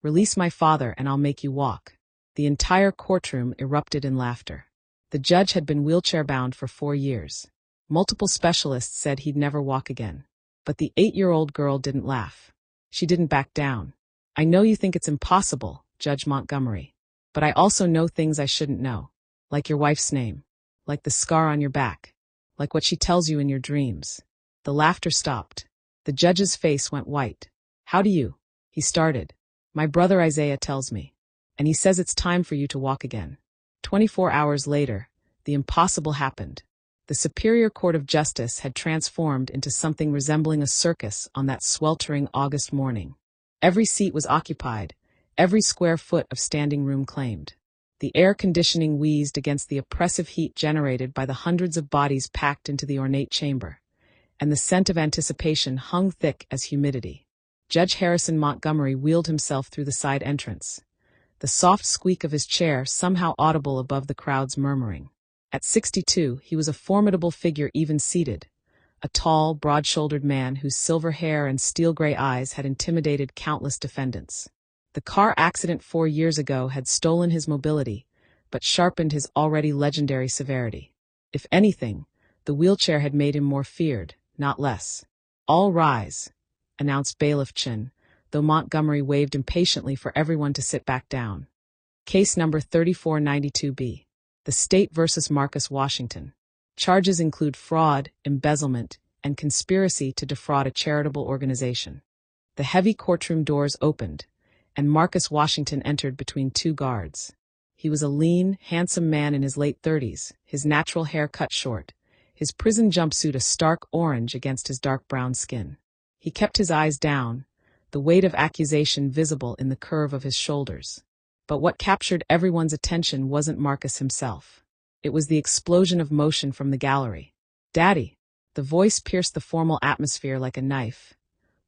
Release my father and I'll make you walk." The entire courtroom erupted in laughter. The judge had been wheelchair-bound for 4 years. Multiple specialists said he'd never walk again. But the 8-year-old girl didn't laugh. She didn't back down. "I know you think it's impossible, Judge Montgomery. But I also know things I shouldn't know. Like your wife's name. Like the scar on your back. Like what she tells you in your dreams." The laughter stopped. The judge's face went white. "How do you?" he started. "My brother Isaiah tells me. And he says it's time for you to walk again." 24 hours later, the impossible happened. The Superior Court of Justice had transformed into something resembling a circus on that sweltering August morning. Every seat was occupied, every square foot of standing room claimed. The air conditioning wheezed against the oppressive heat generated by the hundreds of bodies packed into the ornate chamber, and the scent of anticipation hung thick as humidity. Judge Harrison Montgomery wheeled himself through the side entrance, the soft squeak of his chair somehow audible above the crowd's murmuring. At 62, he was a formidable figure even seated, a tall, broad-shouldered man whose silver hair and steel-gray eyes had intimidated countless defendants. The car accident 4 years ago had stolen his mobility, but sharpened his already legendary severity. If anything, the wheelchair had made him more feared, not less. "All rise," announced Bailiff Chin, though Montgomery waved impatiently for everyone to sit back down. Case number 3492B. The State versus Marcus Washington. Charges include fraud, embezzlement, and conspiracy to defraud a charitable organization. The heavy courtroom doors opened, and Marcus Washington entered between 2 guards. He was a lean, handsome man in his late 30s, his natural hair cut short, his prison jumpsuit a stark orange against his dark brown skin. He kept his eyes down, the weight of accusation visible in the curve of his shoulders. But what captured everyone's attention wasn't Marcus himself. It was the explosion of motion from the gallery. "Daddy!" The voice pierced the formal atmosphere like a knife.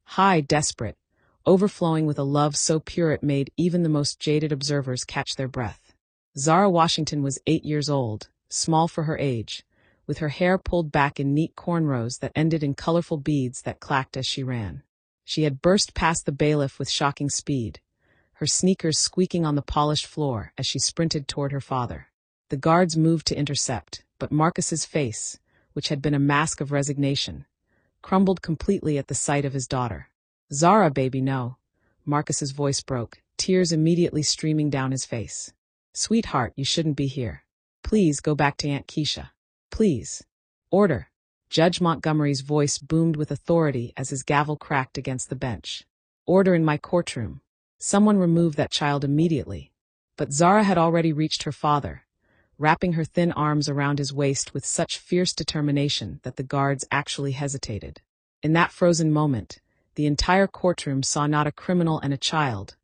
High, desperate, overflowing with a love so pure it made even the most jaded observers catch their breath. Zara Washington was 8 years old, small for her age, with her hair pulled back in neat cornrows that ended in colorful beads that clacked as she ran. She had burst past the bailiff with shocking speed, her sneakers squeaking on the polished floor as she sprinted toward her father. The guards moved to intercept, but Marcus's face, which had been a mask of resignation, crumbled completely at the sight of his daughter. "Zara, baby, no." Marcus's voice broke, tears immediately streaming down his face. "Sweetheart, you shouldn't be here. Please go back to Aunt Keisha. Please." "Order." Judge Montgomery's voice boomed with authority as his gavel cracked against the bench. "Order in my courtroom. Someone remove that child immediately." But Zara had already reached her father, wrapping her thin arms around his waist with such fierce determination that the guards actually hesitated. In that frozen moment, the entire courtroom saw not a criminal and a child,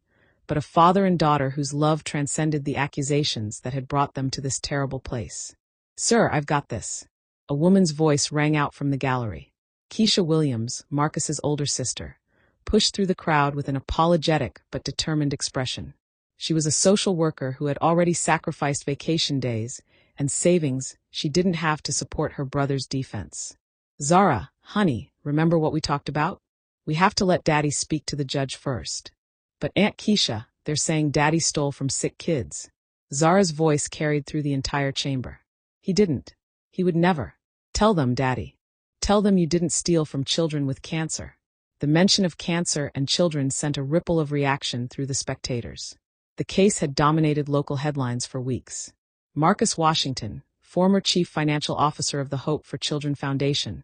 but a father and daughter whose love transcended the accusations that had brought them to this terrible place. "Sir, I've got this." A woman's voice rang out from the gallery. Keisha Williams, Marcus's older sister, pushed through the crowd with an apologetic but determined expression. She was a social worker who had already sacrificed vacation days and savings she didn't have to support her brother's defense. "Zara, honey, remember what we talked about? We have to let Daddy speak to the judge first." "But Aunt Keisha, they're saying Daddy stole from sick kids." Zara's voice carried through the entire chamber. "He didn't. He would never. Tell them, Daddy. Tell them you didn't steal from children with cancer." The mention of cancer and children sent a ripple of reaction through the spectators. The case had dominated local headlines for weeks. Marcus Washington, former chief financial officer of the Hope for Children Foundation,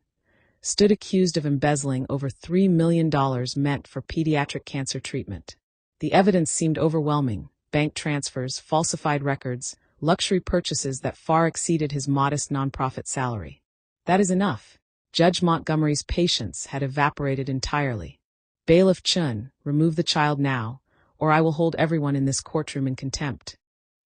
stood accused of embezzling over $3 million meant for pediatric cancer treatment. The evidence seemed overwhelming: bank transfers, falsified records, luxury purchases that far exceeded his modest nonprofit salary. "That is enough." Judge Montgomery's patience had evaporated entirely. "Bailiff Chun, remove the child now, or I will hold everyone in this courtroom in contempt."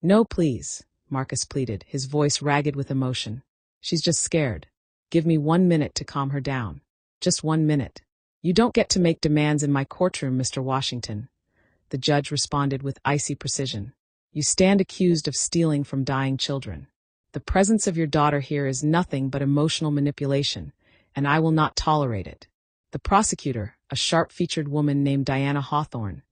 "No, please," Marcus pleaded, his voice ragged with emotion. "She's just scared. Give me 1 minute to calm her down. Just 1 minute." "You don't get to make demands in my courtroom, Mr. Washington," the judge responded with icy precision. "You stand accused of stealing from dying children. The presence of your daughter here is nothing but emotional manipulation, and I will not tolerate it." The prosecutor, a sharp-featured woman named Diana Hawthorne,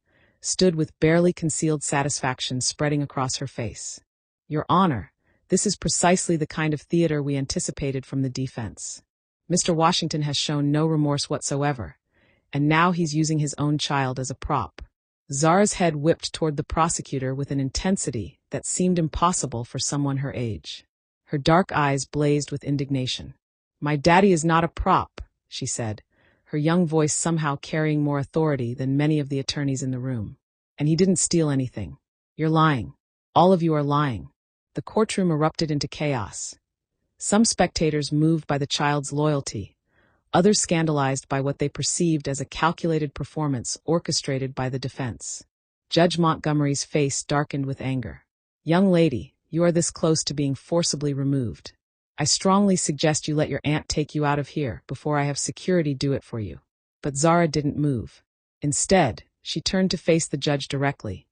stood with barely concealed satisfaction spreading across her face. Your Honor, this is precisely the kind of theater we anticipated from the defense. Mr. Washington has shown no remorse whatsoever, and now he's using his own child as a prop. Zara's head whipped toward the prosecutor with an intensity that seemed impossible for someone her age. Her dark eyes blazed with indignation. My daddy is not a prop, she said, her young voice somehow carrying more authority than many of the attorneys in the room. And he didn't steal anything. You're lying. All of you are lying. The courtroom erupted into chaos. Some spectators moved by the child's loyalty, others scandalized by what they perceived as a calculated performance orchestrated by the defense. Judge Montgomery's face darkened with anger. Young lady, you are this close to being forcibly removed. I strongly suggest you let your aunt take you out of here before I have security do it for you. But Zara didn't move. Instead, she turned to face the judge directly,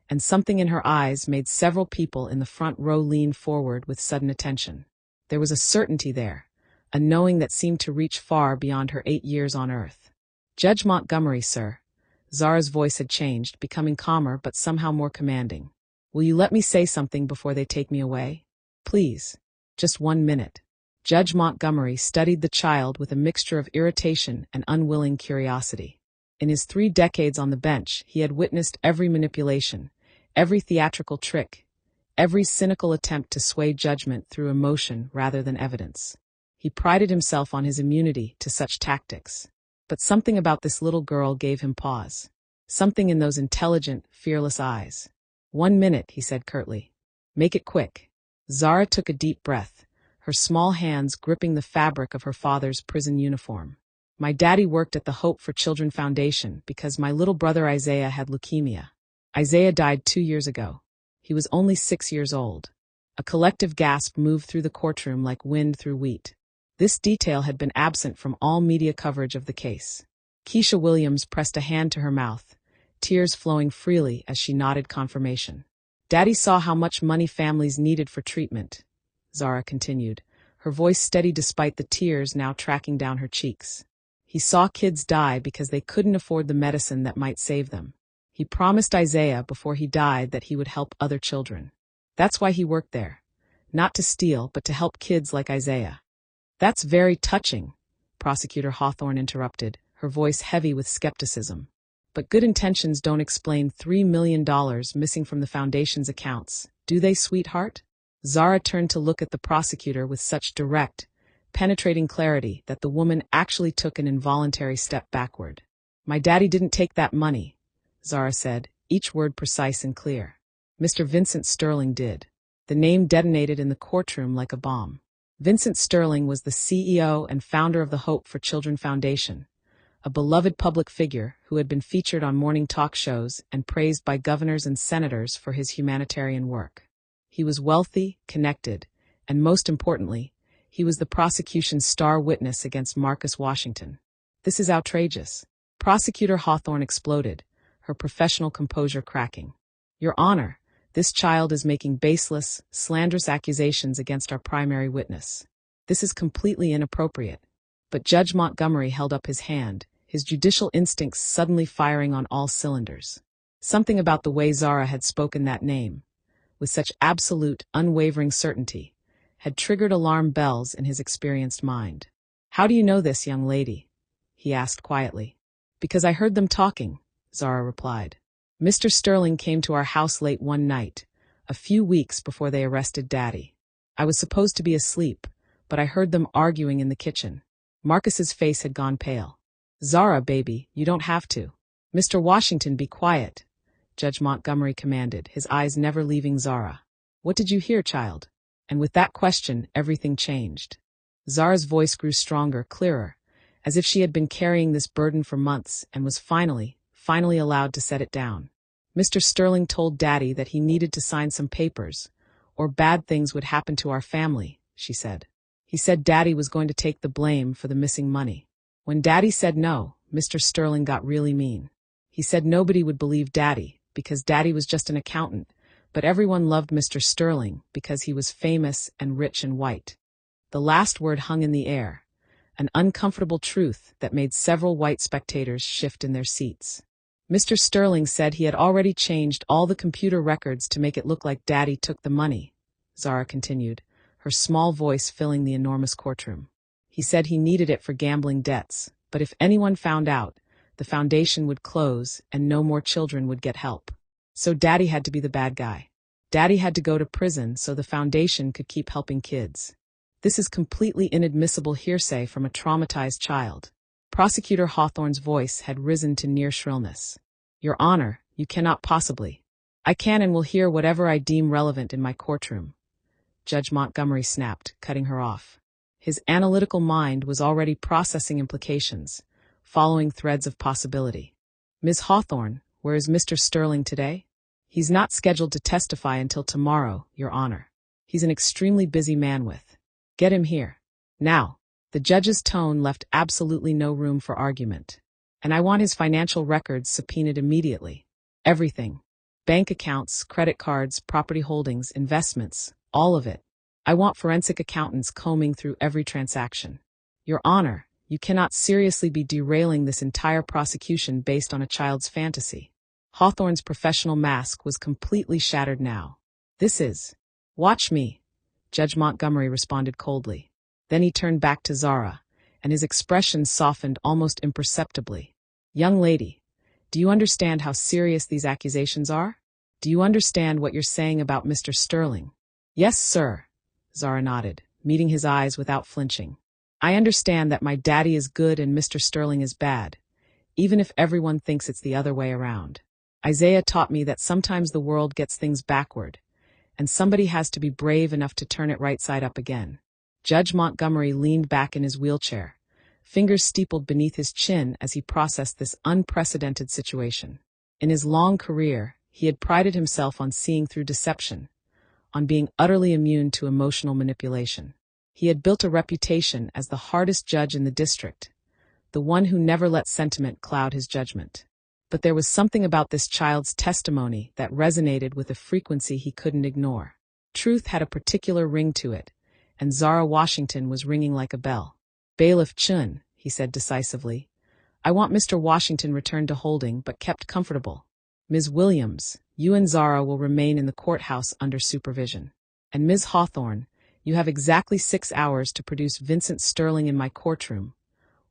and something in her eyes made several people in the front row lean forward with sudden attention. There was a certainty there, a knowing that seemed to reach far beyond her 8 years on earth. Judge Montgomery, sir. Zara's voice had changed, becoming calmer but somehow more commanding. Will you let me say something before they take me away? Please. Just 1 minute. Judge Montgomery studied the child with a mixture of irritation and unwilling curiosity. In his 3 decades on the bench, he had witnessed every manipulation, every theatrical trick, every cynical attempt to sway judgment through emotion rather than evidence. He prided himself on his immunity to such tactics. But something about this little girl gave him pause. Something in those intelligent, fearless eyes. 1 minute, he said curtly. Make it quick. Zara took a deep breath, her small hands gripping the fabric of her father's prison uniform. My daddy worked at the Hope for Children Foundation because my little brother Isaiah had leukemia. Isaiah died 2 years ago. He was only 6 years old. A collective gasp moved through the courtroom like wind through wheat. This detail had been absent from all media coverage of the case. Keisha Williams pressed a hand to her mouth, tears flowing freely as she nodded confirmation. Daddy saw how much money families needed for treatment, Zara continued, her voice steady despite the tears now tracking down her cheeks. He saw kids die because they couldn't afford the medicine that might save them. He promised Isaiah before he died that he would help other children. That's why he worked there. Not to steal, but to help kids like Isaiah. That's very touching, Prosecutor Hawthorne interrupted, her voice heavy with skepticism. But good intentions don't explain $3 million missing from the foundation's accounts, do they, sweetheart? Zara turned to look at the prosecutor with such direct, penetrating clarity that the woman actually took an involuntary step backward. My daddy didn't take that money, Zara said, each word precise and clear. Mr. Vincent Sterling did. The name detonated in the courtroom like a bomb. Vincent Sterling was the CEO and founder of the Hope for Children Foundation, a beloved public figure who had been featured on morning talk shows and praised by governors and senators for his humanitarian work. He was wealthy, connected, and most importantly, he was the prosecution's star witness against Marcus Washington. This is outrageous. Prosecutor Hawthorne exploded, her professional composure cracking. Your Honor, this child is making baseless, slanderous accusations against our primary witness. This is completely inappropriate. But Judge Montgomery held up his hand, his judicial instincts suddenly firing on all cylinders. Something about the way Zara had spoken that name, with such absolute, unwavering certainty, had triggered alarm bells in his experienced mind. How do you know this, young lady? He asked quietly. Because I heard them talking, Zara replied. Mr. Sterling came to our house late one night, a few weeks before they arrested Daddy. I was supposed to be asleep, but I heard them arguing in the kitchen. Marcus's face had gone pale. Zara, baby, you don't have to. Mr. Washington, be quiet, Judge Montgomery commanded, his eyes never leaving Zara. What did you hear, child? And with that question, everything changed. Zara's voice grew stronger, clearer, as if she had been carrying this burden for months and was finally allowed to set it down. Mr. Sterling told Daddy that he needed to sign some papers, or bad things would happen to our family, she said. He said Daddy was going to take the blame for the missing money. When Daddy said no, Mr. Sterling got really mean. He said nobody would believe Daddy, because Daddy was just an accountant, but everyone loved Mr. Sterling because he was famous and rich and white. The last word hung in the air, an uncomfortable truth that made several white spectators shift in their seats. Mr. Sterling said he had already changed all the computer records to make it look like Daddy took the money, Zara continued, her small voice filling the enormous courtroom. He said he needed it for gambling debts, but if anyone found out, the foundation would close and no more children would get help. So Daddy had to be the bad guy. Daddy had to go to prison so the foundation could keep helping kids. This is completely inadmissible hearsay from a traumatized child. Prosecutor Hawthorne's voice had risen to near shrillness. Your Honor, you cannot possibly. I can and will hear whatever I deem relevant in my courtroom. Judge Montgomery snapped, cutting her off. His analytical mind was already processing implications, following threads of possibility. Ms. Hawthorne, where is Mr. Sterling today? He's not scheduled to testify until tomorrow, Your Honor. He's an extremely busy man with. Get him here. Now. The judge's tone left absolutely no room for argument. And I want his financial records subpoenaed immediately. Everything. Bank accounts, credit cards, property holdings, investments, all of it. I want forensic accountants combing through every transaction. Your Honor, you cannot seriously be derailing this entire prosecution based on a child's fantasy. Hawthorne's professional mask was completely shattered now. This is. Watch me, Judge Montgomery responded coldly. Then he turned back to Zara, and his expression softened almost imperceptibly. Young lady, do you understand how serious these accusations are? Do you understand what you're saying about Mr. Sterling? Yes, sir, Zara nodded, meeting his eyes without flinching. I understand that my daddy is good and Mr. Sterling is bad, even if everyone thinks it's the other way around. Isaiah taught me that sometimes the world gets things backward, and somebody has to be brave enough to turn it right side up again. Judge Montgomery leaned back in his wheelchair, fingers steepled beneath his chin as he processed this unprecedented situation. In his long career, he had prided himself on seeing through deception, on being utterly immune to emotional manipulation. He had built a reputation as the hardest judge in the district, the one who never let sentiment cloud his judgment. But there was something about this child's testimony that resonated with a frequency he couldn't ignore. Truth had a particular ring to it, and Zara Washington was ringing like a bell. Bailiff Chun, he said decisively, I want Mr. Washington returned to holding but kept comfortable. Ms. Williams, you and Zara will remain in the courthouse under supervision. And Ms. Hawthorne, you have exactly 6 hours to produce Vincent Sterling in my courtroom,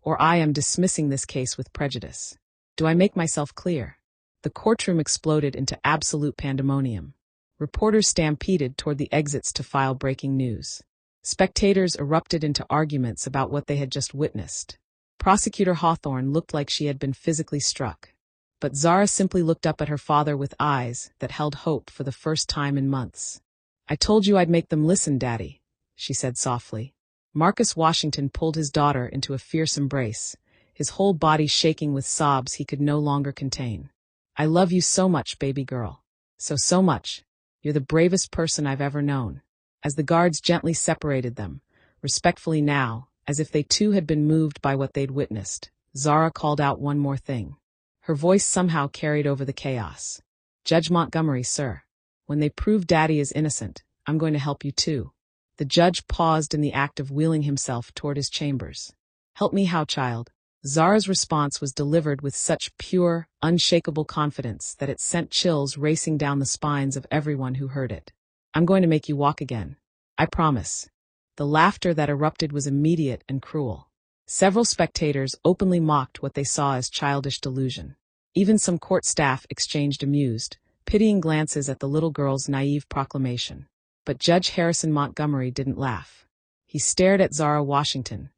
or I am dismissing this case with prejudice. Do I make myself clear? The courtroom exploded into absolute pandemonium. Reporters stampeded toward the exits to file breaking news. Spectators erupted into arguments about what they had just witnessed. Prosecutor Hawthorne looked like she had been physically struck. But Zara simply looked up at her father with eyes that held hope for the first time in months. I told you I'd make them listen, Daddy, she said softly. Marcus Washington pulled his daughter into a fierce embrace, his whole body shaking with sobs he could no longer contain. I love you so much, baby girl. So much. You're the bravest person I've ever known. As the guards gently separated them, respectfully now, as if they too had been moved by what they'd witnessed, Zara called out one more thing. Her voice somehow carried over the chaos. Judge Montgomery, sir. When they prove Daddy is innocent, I'm going to help you too. The judge paused in the act of wheeling himself toward his chambers. Help me how, child? Zara's response was delivered with such pure, unshakable confidence that it sent chills racing down the spines of everyone who heard it. I'm going to make you walk again. I promise. The laughter that erupted was immediate and cruel. Several spectators openly mocked what they saw as childish delusion. Even some court staff exchanged amused, pitying glances at the little girl's naive proclamation. But Judge Harrison Montgomery didn't laugh. He stared at Zara Washington,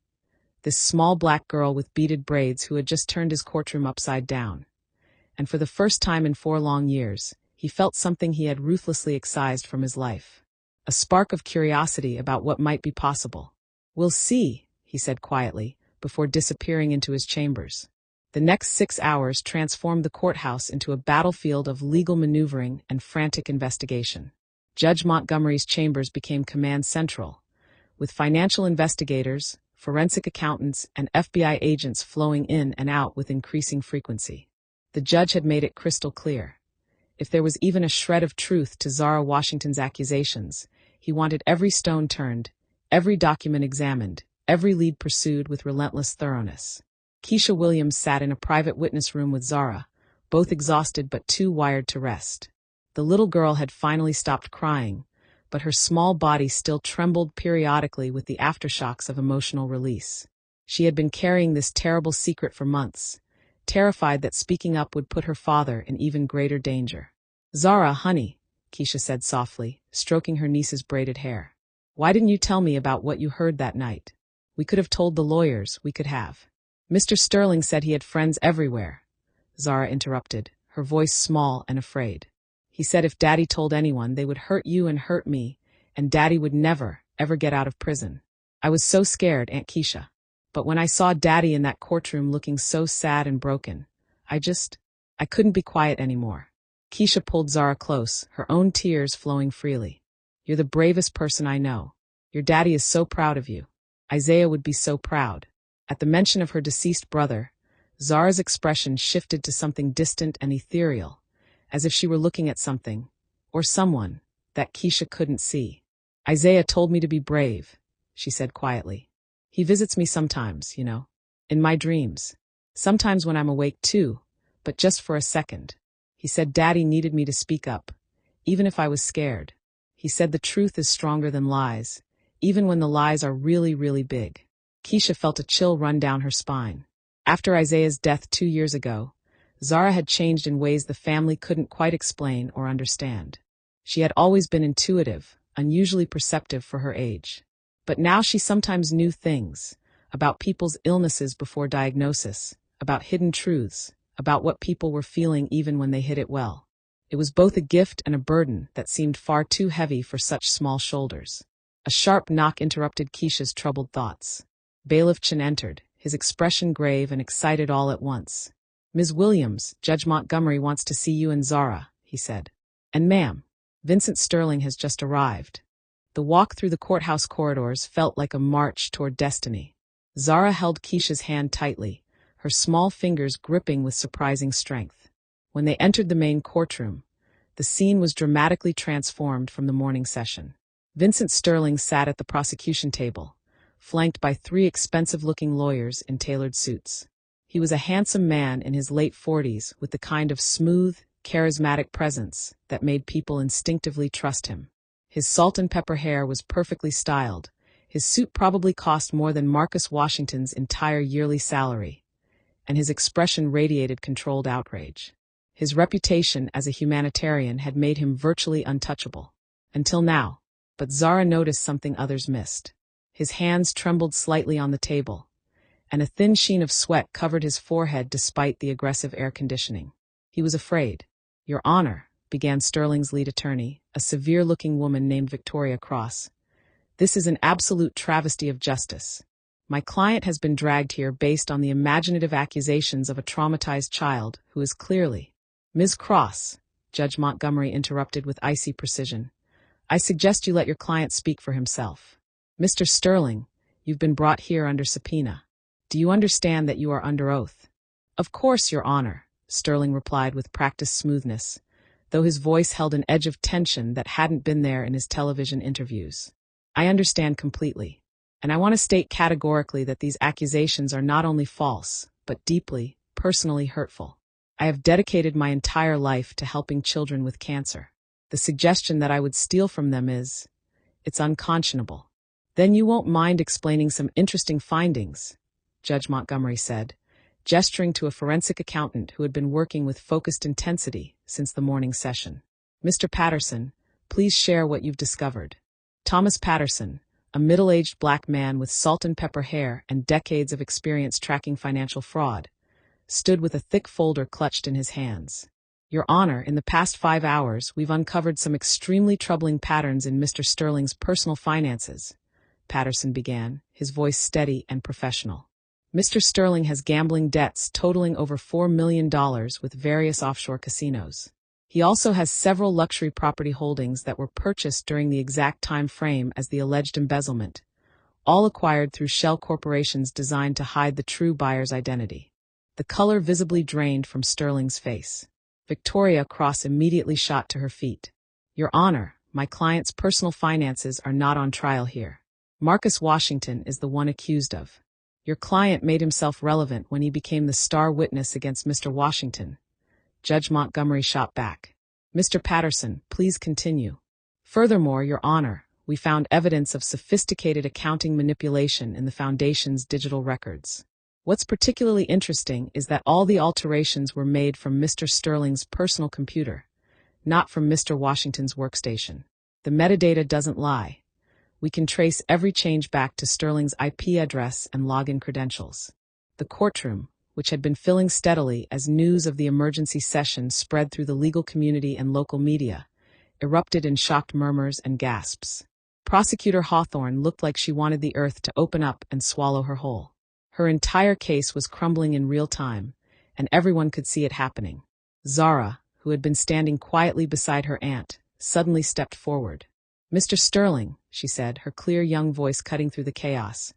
this small black girl with beaded braids who had just turned his courtroom upside down. And for the first time in 4 long years, he felt something he had ruthlessly excised from his life. A spark of curiosity about what might be possible. We'll see, he said quietly, before disappearing into his chambers. The next 6 hours transformed the courthouse into a battlefield of legal maneuvering and frantic investigation. Judge Montgomery's chambers became command central, with financial investigators, forensic accountants, and FBI agents flowing in and out with increasing frequency. The judge had made it crystal clear. If there was even a shred of truth to Zara Washington's accusations, he wanted every stone turned, every document examined, every lead pursued with relentless thoroughness. Keisha Williams sat in a private witness room with Zara, both exhausted but too wired to rest. The little girl had finally stopped crying, but her small body still trembled periodically with the aftershocks of emotional release. She had been carrying this terrible secret for months, terrified that speaking up would put her father in even greater danger. "Zara, honey," Keisha said softly, stroking her niece's braided hair. "Why didn't you tell me about what you heard that night? We could have told the lawyers, we could have." "Mr. Sterling said he had friends everywhere," Zara interrupted, her voice small and afraid. "He said if Daddy told anyone, they would hurt you and hurt me, and Daddy would never, ever get out of prison." "I was so scared, Aunt Keisha. But when I saw Daddy in that courtroom looking so sad and broken, I couldn't be quiet anymore." Keisha pulled Zara close, her own tears flowing freely. "You're the bravest person I know. Your daddy is so proud of you. Isaiah would be so proud." At the mention of her deceased brother, Zara's expression shifted to something distant and ethereal, as if she were looking at something, or someone, that Keisha couldn't see. "Isaiah told me to be brave," she said quietly. "He visits me sometimes, in my dreams. Sometimes when I'm awake too, but just for a second. He said Daddy needed me to speak up, even if I was scared. He said the truth is stronger than lies, even when the lies are really, really big." Keisha felt a chill run down her spine. After Isaiah's death 2 years ago, Zara had changed in ways the family couldn't quite explain or understand. She had always been intuitive, unusually perceptive for her age. But now she sometimes knew things about people's illnesses before diagnosis, about hidden truths, about what people were feeling even when they hid it well. It was both a gift and a burden that seemed far too heavy for such small shoulders. A sharp knock interrupted Keisha's troubled thoughts. Bailiff Chen entered, his expression grave and excited all at once. "Ms. Williams, Judge Montgomery wants to see you and Zara," he said. "And ma'am, Vincent Sterling has just arrived." The walk through the courthouse corridors felt like a march toward destiny. Zara held Keisha's hand tightly, her small fingers gripping with surprising strength. When they entered the main courtroom, the scene was dramatically transformed from the morning session. Vincent Sterling sat at the prosecution table, flanked by 3 expensive-looking lawyers in tailored suits. He was a handsome man in his late 40s with the kind of smooth, charismatic presence that made people instinctively trust him. His salt and pepper hair was perfectly styled. His suit probably cost more than Marcus Washington's entire yearly salary, and his expression radiated controlled outrage. His reputation as a humanitarian had made him virtually untouchable. Until now. But Zara noticed something others missed. His hands trembled slightly on the table, and a thin sheen of sweat covered his forehead despite the aggressive air conditioning. He was afraid. "Your Honor," began Sterling's lead attorney, a severe-looking woman named Victoria Cross. "This is an absolute travesty of justice. My client has been dragged here based on the imaginative accusations of a traumatized child who is clearly—" "Ms. Cross," Judge Montgomery interrupted with icy precision, "I suggest you let your client speak for himself. Mr. Sterling, you've been brought here under subpoena. Do you understand that you are under oath?" "Of course, Your Honor," Sterling replied with practiced smoothness, though his voice held an edge of tension that hadn't been there in his television interviews. "I understand completely, and I want to state categorically that these accusations are not only false, but deeply, personally hurtful. I have dedicated my entire life to helping children with cancer. The suggestion that I would steal from them it's unconscionable." "Then you won't mind explaining some interesting findings," Judge Montgomery said, gesturing to a forensic accountant who had been working with focused intensity since the morning session. "Mr. Patterson, please share what you've discovered." Thomas Patterson, a middle-aged black man with salt and pepper hair and decades of experience tracking financial fraud, stood with a thick folder clutched in his hands. "Your Honor, in the past 5 hours, we've uncovered some extremely troubling patterns in Mr. Sterling's personal finances," Patterson began, his voice steady and professional. "Mr. Sterling has gambling debts totaling over $4 million with various offshore casinos. He also has several luxury property holdings that were purchased during the exact time frame as the alleged embezzlement, all acquired through shell corporations designed to hide the true buyer's identity." The color visibly drained from Sterling's face. Victoria Cross immediately shot to her feet. "Your Honor, my client's personal finances are not on trial here. Marcus Washington is the one accused of. Your client made himself relevant when he became the star witness against Mr. Washington," Judge Montgomery shot back. Mr. Patterson, please continue. Furthermore, Your Honor, we found evidence of sophisticated accounting manipulation in the Foundation's digital records. What's particularly interesting is that all the alterations were made from Mr. Sterling's personal computer, not from Mr. Washington's workstation. The metadata doesn't lie. We can trace every change back to Sterling's IP address and login credentials. The courtroom, which had been filling steadily as news of the emergency session spread through the legal community and local media, erupted in shocked murmurs and gasps. Prosecutor Hawthorne looked like she wanted the earth to open up and swallow her whole. Her entire case was crumbling in real time, and everyone could see it happening. Zara, who had been standing quietly beside her aunt, suddenly stepped forward. Mr. Sterling, she said, her clear young voice cutting through the chaos.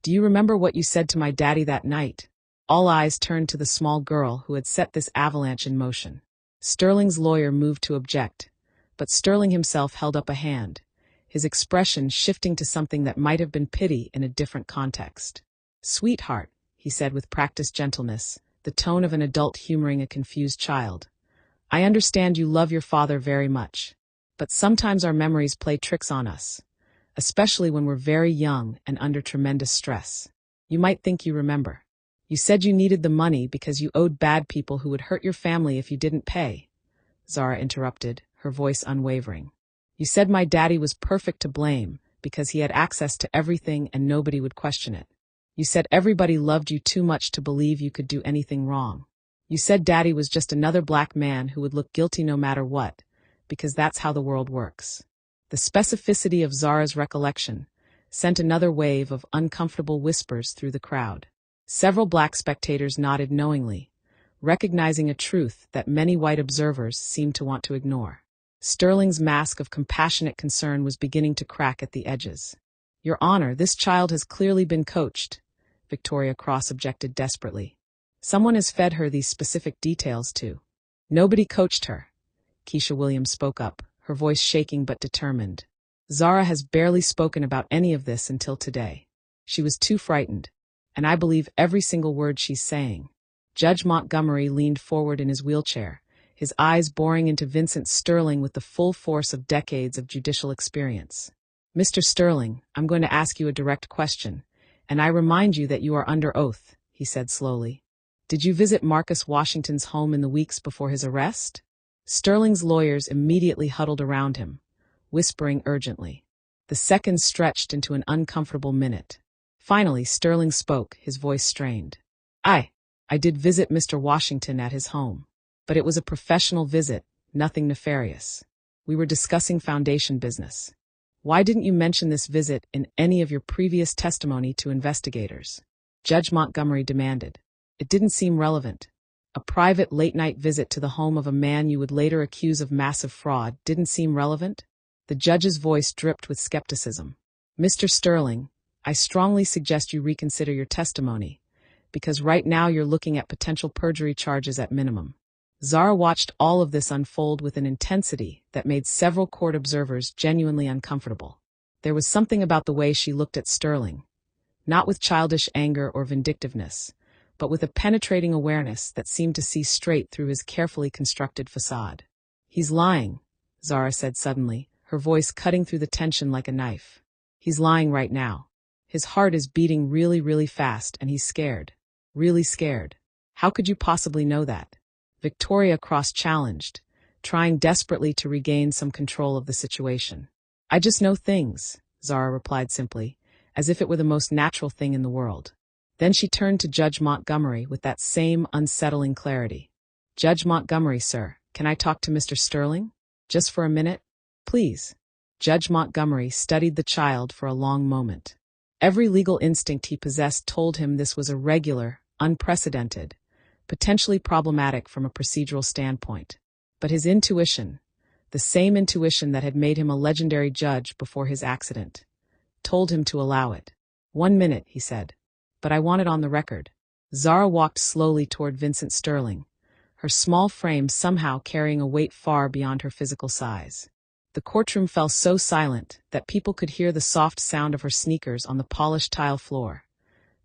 Do you remember what you said to my daddy that night? All eyes turned to the small girl who had set this avalanche in motion. Sterling's lawyer moved to object, but Sterling himself held up a hand, his expression shifting to something that might have been pity in a different context. Sweetheart, he said with practiced gentleness, the tone of an adult humoring a confused child. I understand you love your father very much, but sometimes our memories play tricks on us, especially when we're very young and under tremendous stress. You might think you remember. You said you needed the money because you owed bad people who would hurt your family if you didn't pay. Zara interrupted, her voice unwavering. You said my daddy was perfect to blame because he had access to everything and nobody would question it. You said everybody loved you too much to believe you could do anything wrong. You said daddy was just another black man who would look guilty no matter what, because that's how the world works. The specificity of Zara's recollection sent another wave of uncomfortable whispers through the crowd. Several black spectators nodded knowingly, recognizing a truth that many white observers seemed to want to ignore. Sterling's mask of compassionate concern was beginning to crack at the edges. Your Honor, this child has clearly been coached, Victoria Cross objected desperately. Someone has fed her these specific details too. Nobody coached her, Keisha Williams spoke up, her voice shaking but determined. Zara has barely spoken about any of this until today. She was too frightened, and I believe every single word she's saying. Judge Montgomery leaned forward in his wheelchair, his eyes boring into Vincent Sterling with the full force of decades of judicial experience. Mr. Sterling, I'm going to ask you a direct question, and I remind you that you are under oath, he said slowly. Did you visit Marcus Washington's home in the weeks before his arrest? Sterling's lawyers immediately huddled around him, whispering urgently. The seconds stretched into an uncomfortable minute. Finally, Sterling spoke, his voice strained. I did visit Mr. Washington at his home, but it was a professional visit, nothing nefarious. We were discussing foundation business. Why didn't you mention this visit in any of your previous testimony to investigators? Judge Montgomery demanded. It didn't seem relevant. A private late-night visit to the home of a man you would later accuse of massive fraud didn't seem relevant? The judge's voice dripped with skepticism. Mr. Sterling, I strongly suggest you reconsider your testimony, because right now you're looking at potential perjury charges at minimum. Zara watched all of this unfold with an intensity that made several court observers genuinely uncomfortable. There was something about the way she looked at Sterling, not with childish anger or vindictiveness, but with a penetrating awareness that seemed to see straight through his carefully constructed facade. He's lying, Zara said suddenly, her voice cutting through the tension like a knife. He's lying right now. His heart is beating really, really fast, and he's scared. Really scared. How could you possibly know that? Victoria cross-challenged, trying desperately to regain some control of the situation. I just know things, Zara replied simply, as if it were the most natural thing in the world. Then she turned to Judge Montgomery with that same unsettling clarity. Judge Montgomery, sir, can I talk to Mr. Sterling? Just for a minute? Please. Judge Montgomery studied the child for a long moment. Every legal instinct he possessed told him this was irregular, unprecedented, potentially problematic from a procedural standpoint. But his intuition, the same intuition that had made him a legendary judge before his accident, told him to allow it. 1 minute, he said. But I want it on the record. Zara walked slowly toward Vincent Sterling, her small frame somehow carrying a weight far beyond her physical size. The courtroom fell so silent that people could hear the soft sound of her sneakers on the polished tile floor,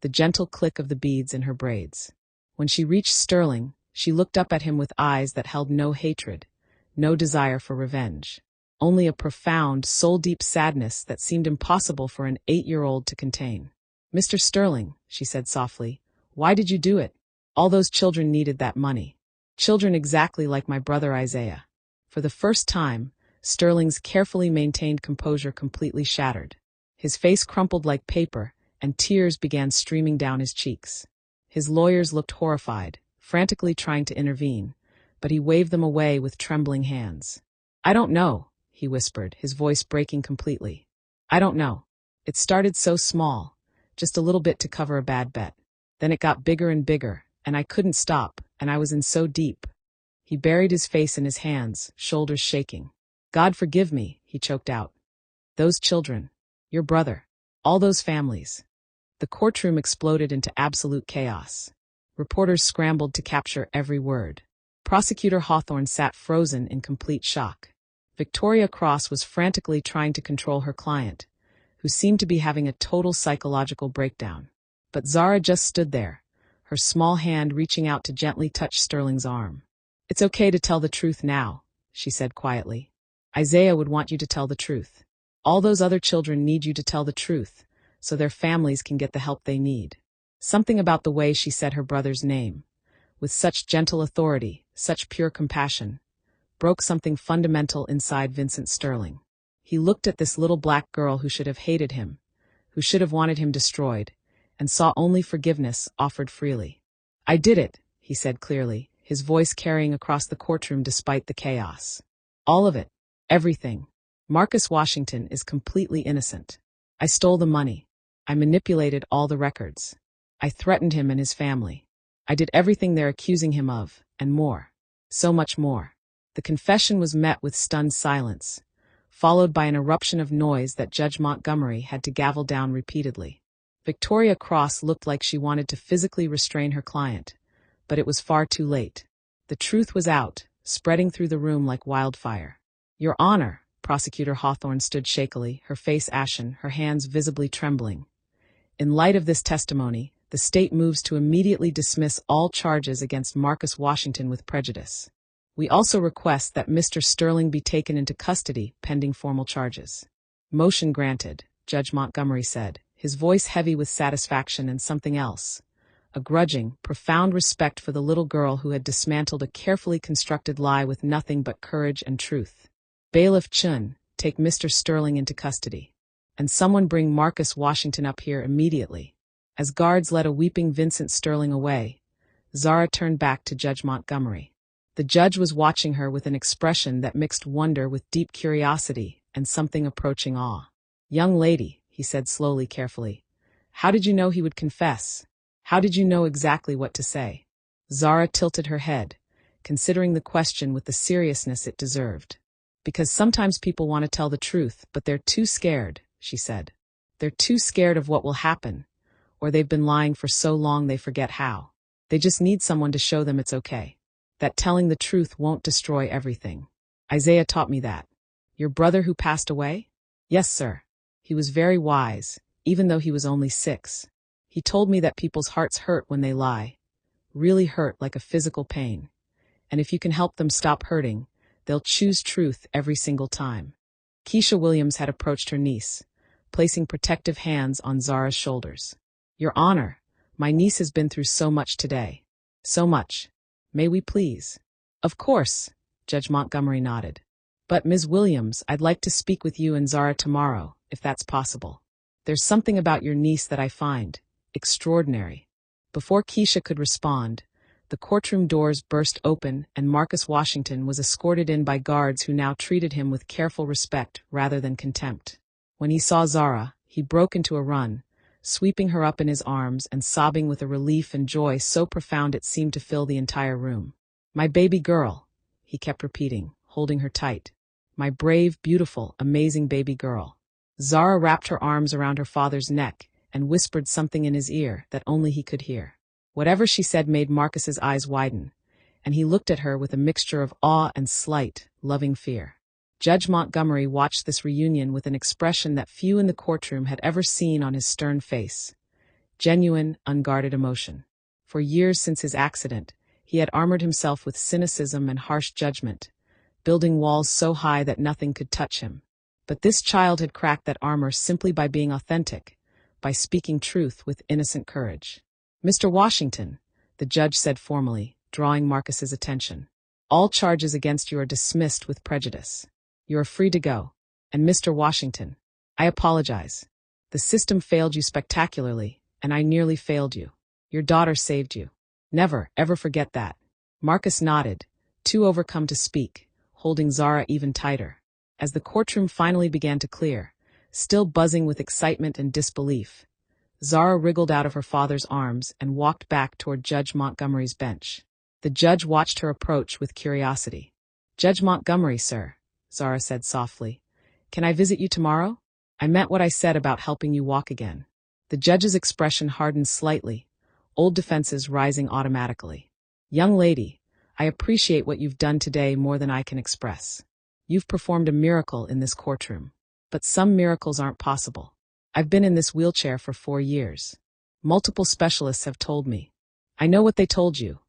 the gentle click of the beads in her braids. When she reached Sterling, She looked up at him with eyes that held no hatred, no desire for revenge. Only a profound, soul-deep sadness that seemed impossible for an 8-year-old to contain. "Mr. Sterling," she said softly, "why did you do it? All those children needed that money. Children exactly like my brother Isaiah." For the first time, Sterling's carefully maintained composure completely shattered. His face crumpled like paper, and tears began streaming down his cheeks. His lawyers looked horrified, frantically trying to intervene, but he waved them away with trembling hands. "I don't know," he whispered, his voice breaking completely. "I don't know. It started so small, just a little bit to cover a bad bet. Then it got bigger and bigger, and I couldn't stop, and I was in so deep." He buried his face in his hands, shoulders shaking. "God forgive me," he choked out. "Those children, your brother, all those families." The courtroom exploded into absolute chaos. Reporters scrambled to capture every word. Prosecutor Hawthorne sat frozen in complete shock. Victoria Cross was frantically trying to control her client, who seemed to be having a total psychological breakdown. But Zara just stood there, her small hand reaching out to gently touch Sterling's arm. "It's okay to tell the truth now," she said quietly. "Isaiah would want you to tell the truth. All those other children need you to tell the truth, so their families can get the help they need." Something about the way she said her brother's name, with such gentle authority, such pure compassion, broke something fundamental inside Vincent Sterling. He looked at this little black girl who should have hated him, who should have wanted him destroyed, and saw only forgiveness offered freely. "I did it," he said clearly, his voice carrying across the courtroom despite the chaos. "All of it. Everything. Marcus Washington is completely innocent. I stole the money. I manipulated all the records. I threatened him and his family. I did everything they're accusing him of, and more. So much more." The confession was met with stunned silence, followed by an eruption of noise that Judge Montgomery had to gavel down repeatedly. Victoria Cross looked like she wanted to physically restrain her client, but it was far too late. The truth was out, spreading through the room like wildfire. "Your Honor," Prosecutor Hawthorne stood shakily, her face ashen, her hands visibly trembling. "In light of this testimony, the state moves to immediately dismiss all charges against Marcus Washington with prejudice. We also request that Mr. Sterling be taken into custody pending formal charges." "Motion granted," Judge Montgomery said, his voice heavy with satisfaction and something else, a grudging, profound respect for the little girl who had dismantled a carefully constructed lie with nothing but courage and truth. "Bailiff Chun, take Mr. Sterling into custody. And someone bring Marcus Washington up here immediately." As guards led a weeping Vincent Sterling away, Zara turned back to Judge Montgomery. The judge was watching her with an expression that mixed wonder with deep curiosity and something approaching awe. "Young lady," he said slowly, carefully, "how did you know he would confess? How did you know exactly what to say?" Zara tilted her head, considering the question with the seriousness it deserved. "Because sometimes people want to tell the truth, but they're too scared," she said. "They're too scared of what will happen, or they've been lying for so long they forget how. They just need someone to show them it's okay. That telling the truth won't destroy everything. Isaiah taught me that." "Your brother who passed away?" "Yes, sir. He was very wise, even though he was only 6. He told me that people's hearts hurt when they lie, really hurt like a physical pain. And if you can help them stop hurting, they'll choose truth every single time." Keisha Williams had approached her niece, placing protective hands on Zara's shoulders. "Your Honor, my niece has been through so much today. So much. May we please?" "Of course," Judge Montgomery nodded. "But Ms. Williams, I'd like to speak with you and Zara tomorrow, if that's possible. There's something about your niece that I find extraordinary." Before Keisha could respond, the courtroom doors burst open and Marcus Washington was escorted in by guards who now treated him with careful respect rather than contempt. When he saw Zara, he broke into a run, sweeping her up in his arms and sobbing with a relief and joy so profound it seemed to fill the entire room. "My baby girl," he kept repeating, holding her tight. "My brave, beautiful, amazing baby girl." Zara wrapped her arms around her father's neck and whispered something in his ear that only he could hear. Whatever she said made Marcus's eyes widen, and he looked at her with a mixture of awe and slight, loving fear. Judge Montgomery watched this reunion with an expression that few in the courtroom had ever seen on his stern face. Genuine, unguarded emotion. For years since his accident, He had armored himself with cynicism and harsh judgment, building walls so high that nothing could touch him. But this child had cracked that armor simply by being authentic, by speaking truth with innocent courage. "Mr. Washington," the judge said formally, drawing Marcus's attention, "all charges against you are dismissed with prejudice. You are free to go. And Mr. Washington, I apologize. The system failed you spectacularly, and I nearly failed you. Your daughter saved you. Never, ever forget that." Marcus nodded, too overcome to speak, holding Zara even tighter. As the courtroom finally began to clear, still buzzing with excitement and disbelief, Zara wriggled out of her father's arms and walked back toward Judge Montgomery's bench. The judge watched her approach with curiosity. "Judge Montgomery, sir," Zara said softly, "can I visit you tomorrow? I meant what I said about helping you walk again." The judge's expression hardened slightly, old defenses rising automatically. "Young lady, I appreciate what you've done today more than I can express. You've performed a miracle in this courtroom. But some miracles aren't possible. I've been in this wheelchair for 4 years. Multiple specialists have told me." "I know what they told you,"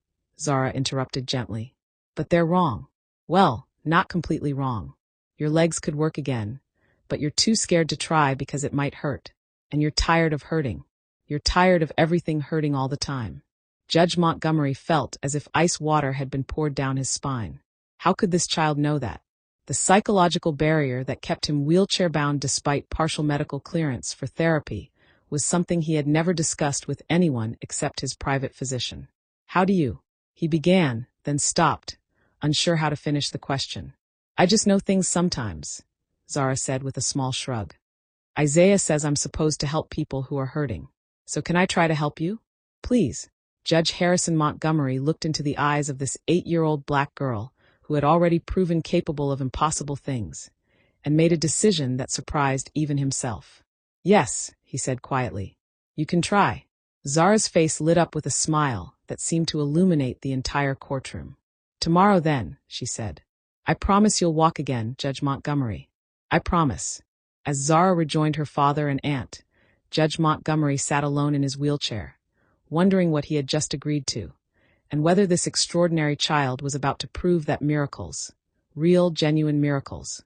Zara interrupted gently. "But they're wrong." "Well, not completely wrong. Your legs could work again, but you're too scared to try because it might hurt. And you're tired of hurting. You're tired of everything hurting all the time." Judge Montgomery felt as if ice water had been poured down his spine. How could this child know that? The psychological barrier that kept him wheelchair-bound despite partial medical clearance for therapy was something he had never discussed with anyone except his private physician. "How do you?" he began, then stopped, unsure how to finish the question. "I just know things sometimes," Zara said with a small shrug. "Isaiah says I'm supposed to help people who are hurting. So can I try to help you? Please." Judge Harrison Montgomery looked into the eyes of this 8-year-old black girl who had already proven capable of impossible things, and made a decision that surprised even himself. "Yes," he said quietly. "You can try." Zara's face lit up with a smile that seemed to illuminate the entire courtroom. "Tomorrow then," she said. "I promise you'll walk again, Judge Montgomery. I promise." As Zara rejoined her father and aunt, Judge Montgomery sat alone in his wheelchair, wondering what he had just agreed to, and whether this extraordinary child was about to prove that miracles, real, genuine miracles,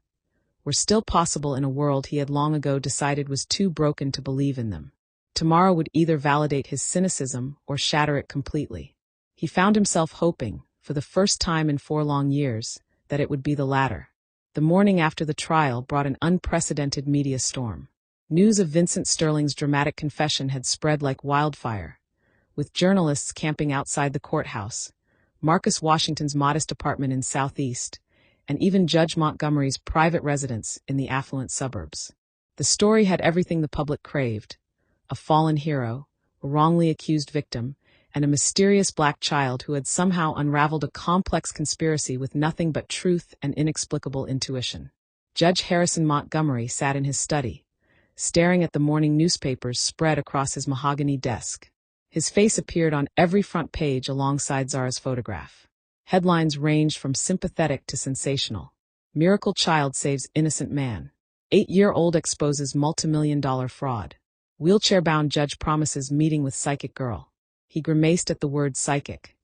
were still possible in a world he had long ago decided was too broken to believe in them. Tomorrow would either validate his cynicism or shatter it completely. He found himself hoping, for the first time in 4 long years, that it would be the latter. The morning after the trial brought an unprecedented media storm. News of Vincent Sterling's dramatic confession had spread like wildfire, with journalists camping outside the courthouse, Marcus Washington's modest apartment in Southeast, and even Judge Montgomery's private residence in the affluent suburbs. The story had everything the public craved: a fallen hero, a wrongly accused victim, and a mysterious black child who had somehow unraveled a complex conspiracy with nothing but truth and inexplicable intuition. Judge Harrison Montgomery sat in his study, staring at the morning newspapers spread across his mahogany desk. His face appeared on every front page alongside Zara's photograph. Headlines ranged from sympathetic to sensational. "Miracle Child Saves Innocent Man." 8-year-old exposes multimillion-dollar fraud. Wheelchair-bound judge promises meeting with psychic girl. He grimaced at the word psychic,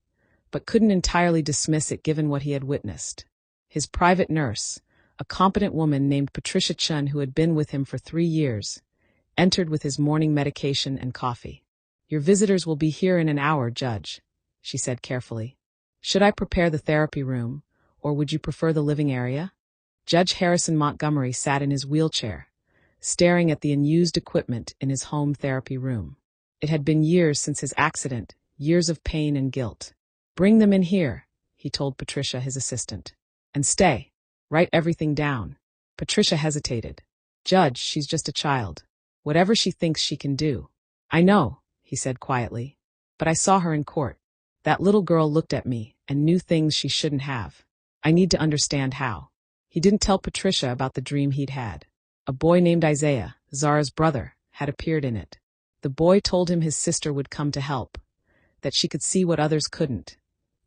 but couldn't entirely dismiss it given what he had witnessed. His private nurse, a competent woman named Patricia Chun who had been with him for 3 years, entered with his morning medication and coffee. "Your visitors will be here in an hour, Judge," she said carefully. "Should I prepare the therapy room, or would you prefer the living area?" Judge Harrison Montgomery sat in his wheelchair, staring at the unused equipment in his home therapy room. It had been years since his accident, years of pain and guilt. "Bring them in here," he told Patricia, his assistant. "And stay. Write everything down." Patricia hesitated. "Judge, she's just a child. Whatever she thinks she can do." "I know," he said quietly, "but I saw her in court. That little girl looked at me and knew things she shouldn't have. I need to understand how." He didn't tell Patricia about the dream he'd had. A boy named Isaiah, Zara's brother, had appeared in it. The boy told him his sister would come to help, that she could see what others couldn't,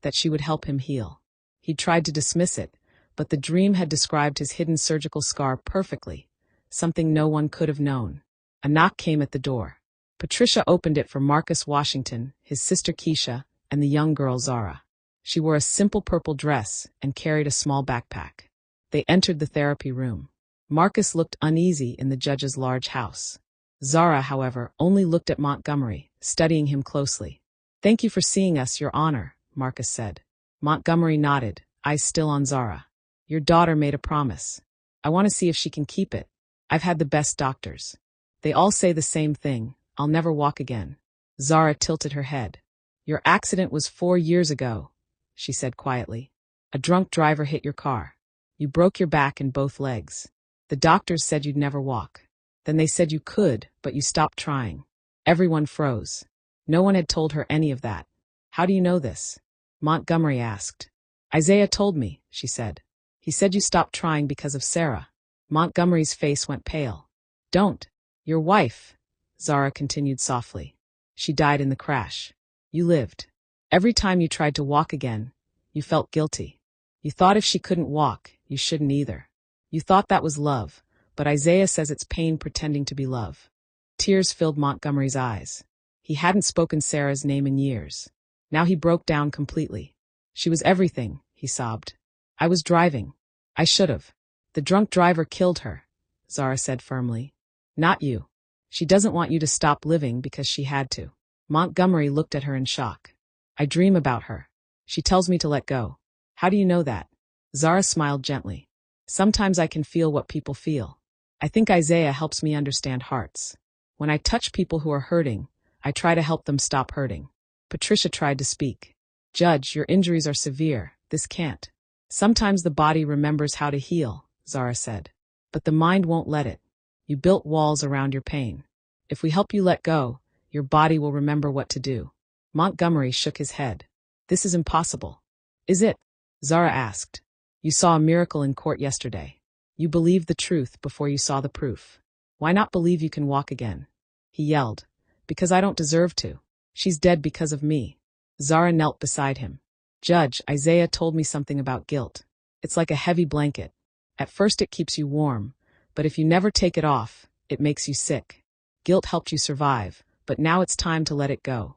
that she would help him heal. He tried to dismiss it, but the dream had described his hidden surgical scar perfectly, something no one could have known. A knock came at the door. Patricia opened it for Marcus Washington, his sister Keisha, and the young girl Zara. She wore a simple purple dress and carried a small backpack. They entered the therapy room. Marcus looked uneasy in the judge's large house. Zara, however, only looked at Montgomery, studying him closely. "Thank you for seeing us, Your Honor," Marcus said. Montgomery nodded, eyes still on Zara. "Your daughter made a promise. I want to see if she can keep it. I've had the best doctors. They all say the same thing, I'll never walk again." Zara tilted her head. "Your accident was 4 years ago," she said quietly. "A drunk driver hit your car. You broke your back and both legs. The doctors said you'd never walk. Then they said you could, but you stopped trying." Everyone froze. No one had told her any of that. "How do you know this?" Montgomery asked. "Isaiah told me," she said. "He said you stopped trying because of Sarah." Montgomery's face went pale. "Don't. Your wife," Zara continued softly. "She died in the crash. You lived. Every time you tried to walk again, you felt guilty. You thought if she couldn't walk, you shouldn't either. You thought that was love, but Isaiah says it's pain pretending to be love." Tears filled Montgomery's eyes. He hadn't spoken Sarah's name in years. Now he broke down completely. "She was everything," he sobbed. "I was driving. I should've. The drunk driver killed her," Zara said firmly. "Not you. She doesn't want you to stop living because she had to." Montgomery looked at her in shock. "I dream about her. She tells me to let go." "How do you know that?" Zara smiled gently. "Sometimes I can feel what people feel. I think Isaiah helps me understand hearts. When I touch people who are hurting, I try to help them stop hurting." Patricia tried to speak. "Judge, your injuries are severe. This can't." "Sometimes the body remembers how to heal," Zara said. "But the mind won't let it. You built walls around your pain. If we help you let go, your body will remember what to do." Montgomery shook his head. "This is impossible." "Is it?" Zara asked. "You saw a miracle in court yesterday. You believed the truth before you saw the proof. Why not believe you can walk again?" He yelled. "Because I don't deserve to. She's dead because of me." Zara knelt beside him. "Judge, Isaiah told me something about guilt. It's like a heavy blanket. At first it keeps you warm, but if you never take it off, it makes you sick. Guilt helped you survive, but now it's time to let it go."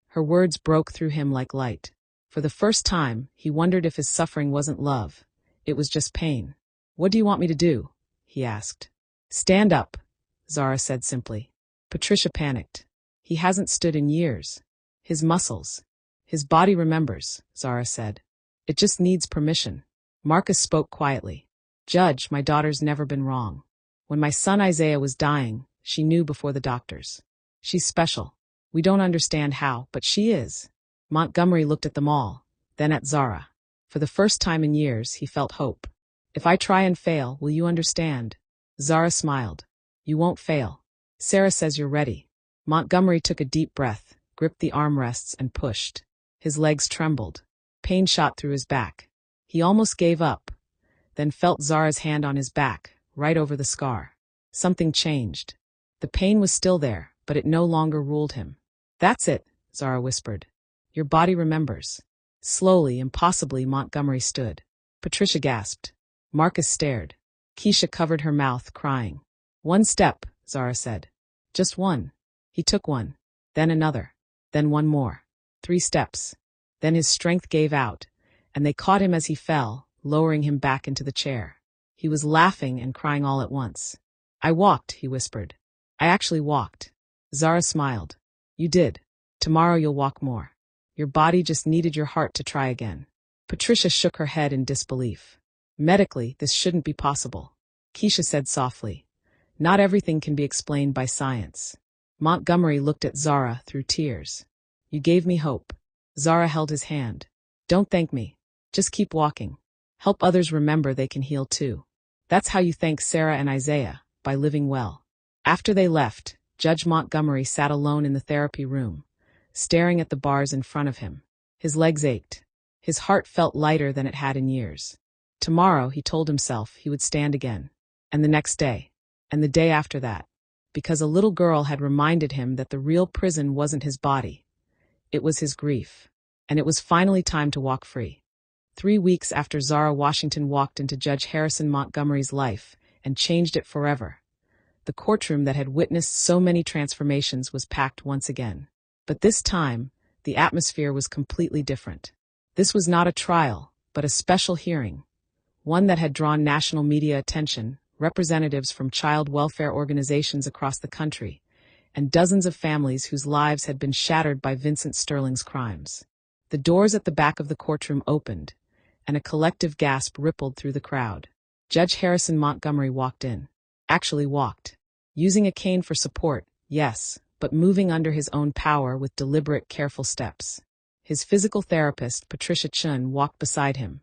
Her words broke through him like light. For the first time, he wondered if his suffering wasn't love. It was just pain. "What do you want me to do?" he asked. "Stand up," Zara said simply. Patricia panicked. "He hasn't stood in years. His muscles. His body remembers," Zara said. "It just needs permission." Marcus spoke quietly. "Judge, my daughter's never been wrong. When my son Isaiah was dying, she knew before the doctors. She's special. We don't understand how, but she is." Montgomery looked at them all, then at Zara. For the first time in years, he felt hope. "If I try and fail, will you understand?" Zara smiled. "You won't fail. Sarah says you're ready." Montgomery took a deep breath, gripped the armrests and pushed. His legs trembled. Pain shot through his back. He almost gave up, then felt Zara's hand on his back, right over the scar. Something changed. The pain was still there, but it no longer ruled him. "That's it," Zara whispered. "Your body remembers." Slowly, impossibly, Montgomery stood. Patricia gasped. Marcus stared. Keisha covered her mouth, crying. "One step," Zara said. "Just one." He took one, then another, then one more. 3 steps. Then his strength gave out, and they caught him as he fell, lowering him back into the chair. He was laughing and crying all at once. "I walked," he whispered. "I actually walked." Zara smiled. "You did. Tomorrow you'll walk more. Your body just needed your heart to try again." Patricia shook her head in disbelief. "Medically, this shouldn't be possible." Keisha said softly. "Not everything can be explained by science." Montgomery looked at Zara through tears. "You gave me hope." Zara held his hand. "Don't thank me. Just keep walking. Help others remember they can heal too. That's how you thank Sarah and Isaiah, by living well." After they left, Judge Montgomery sat alone in the therapy room, staring at the bars in front of him. His legs ached. His heart felt lighter than it had in years. Tomorrow, he told himself, he would stand again. And the next day. And the day after that. Because a little girl had reminded him that the real prison wasn't his body. It was his grief. And it was finally time to walk free. 3 weeks after Zara Washington walked into Judge Harrison Montgomery's life and changed it forever, the courtroom that had witnessed so many transformations was packed once again. But this time, the atmosphere was completely different. This was not a trial, but a special hearing, one that had drawn national media attention, representatives from child welfare organizations across the country, and dozens of families whose lives had been shattered by Vincent Sterling's crimes. The doors at the back of the courtroom opened, and a collective gasp rippled through the crowd. Judge Harrison Montgomery walked in. Actually walked. Using a cane for support, yes, but moving under his own power with deliberate, careful steps. His physical therapist, Patricia Chun, walked beside him.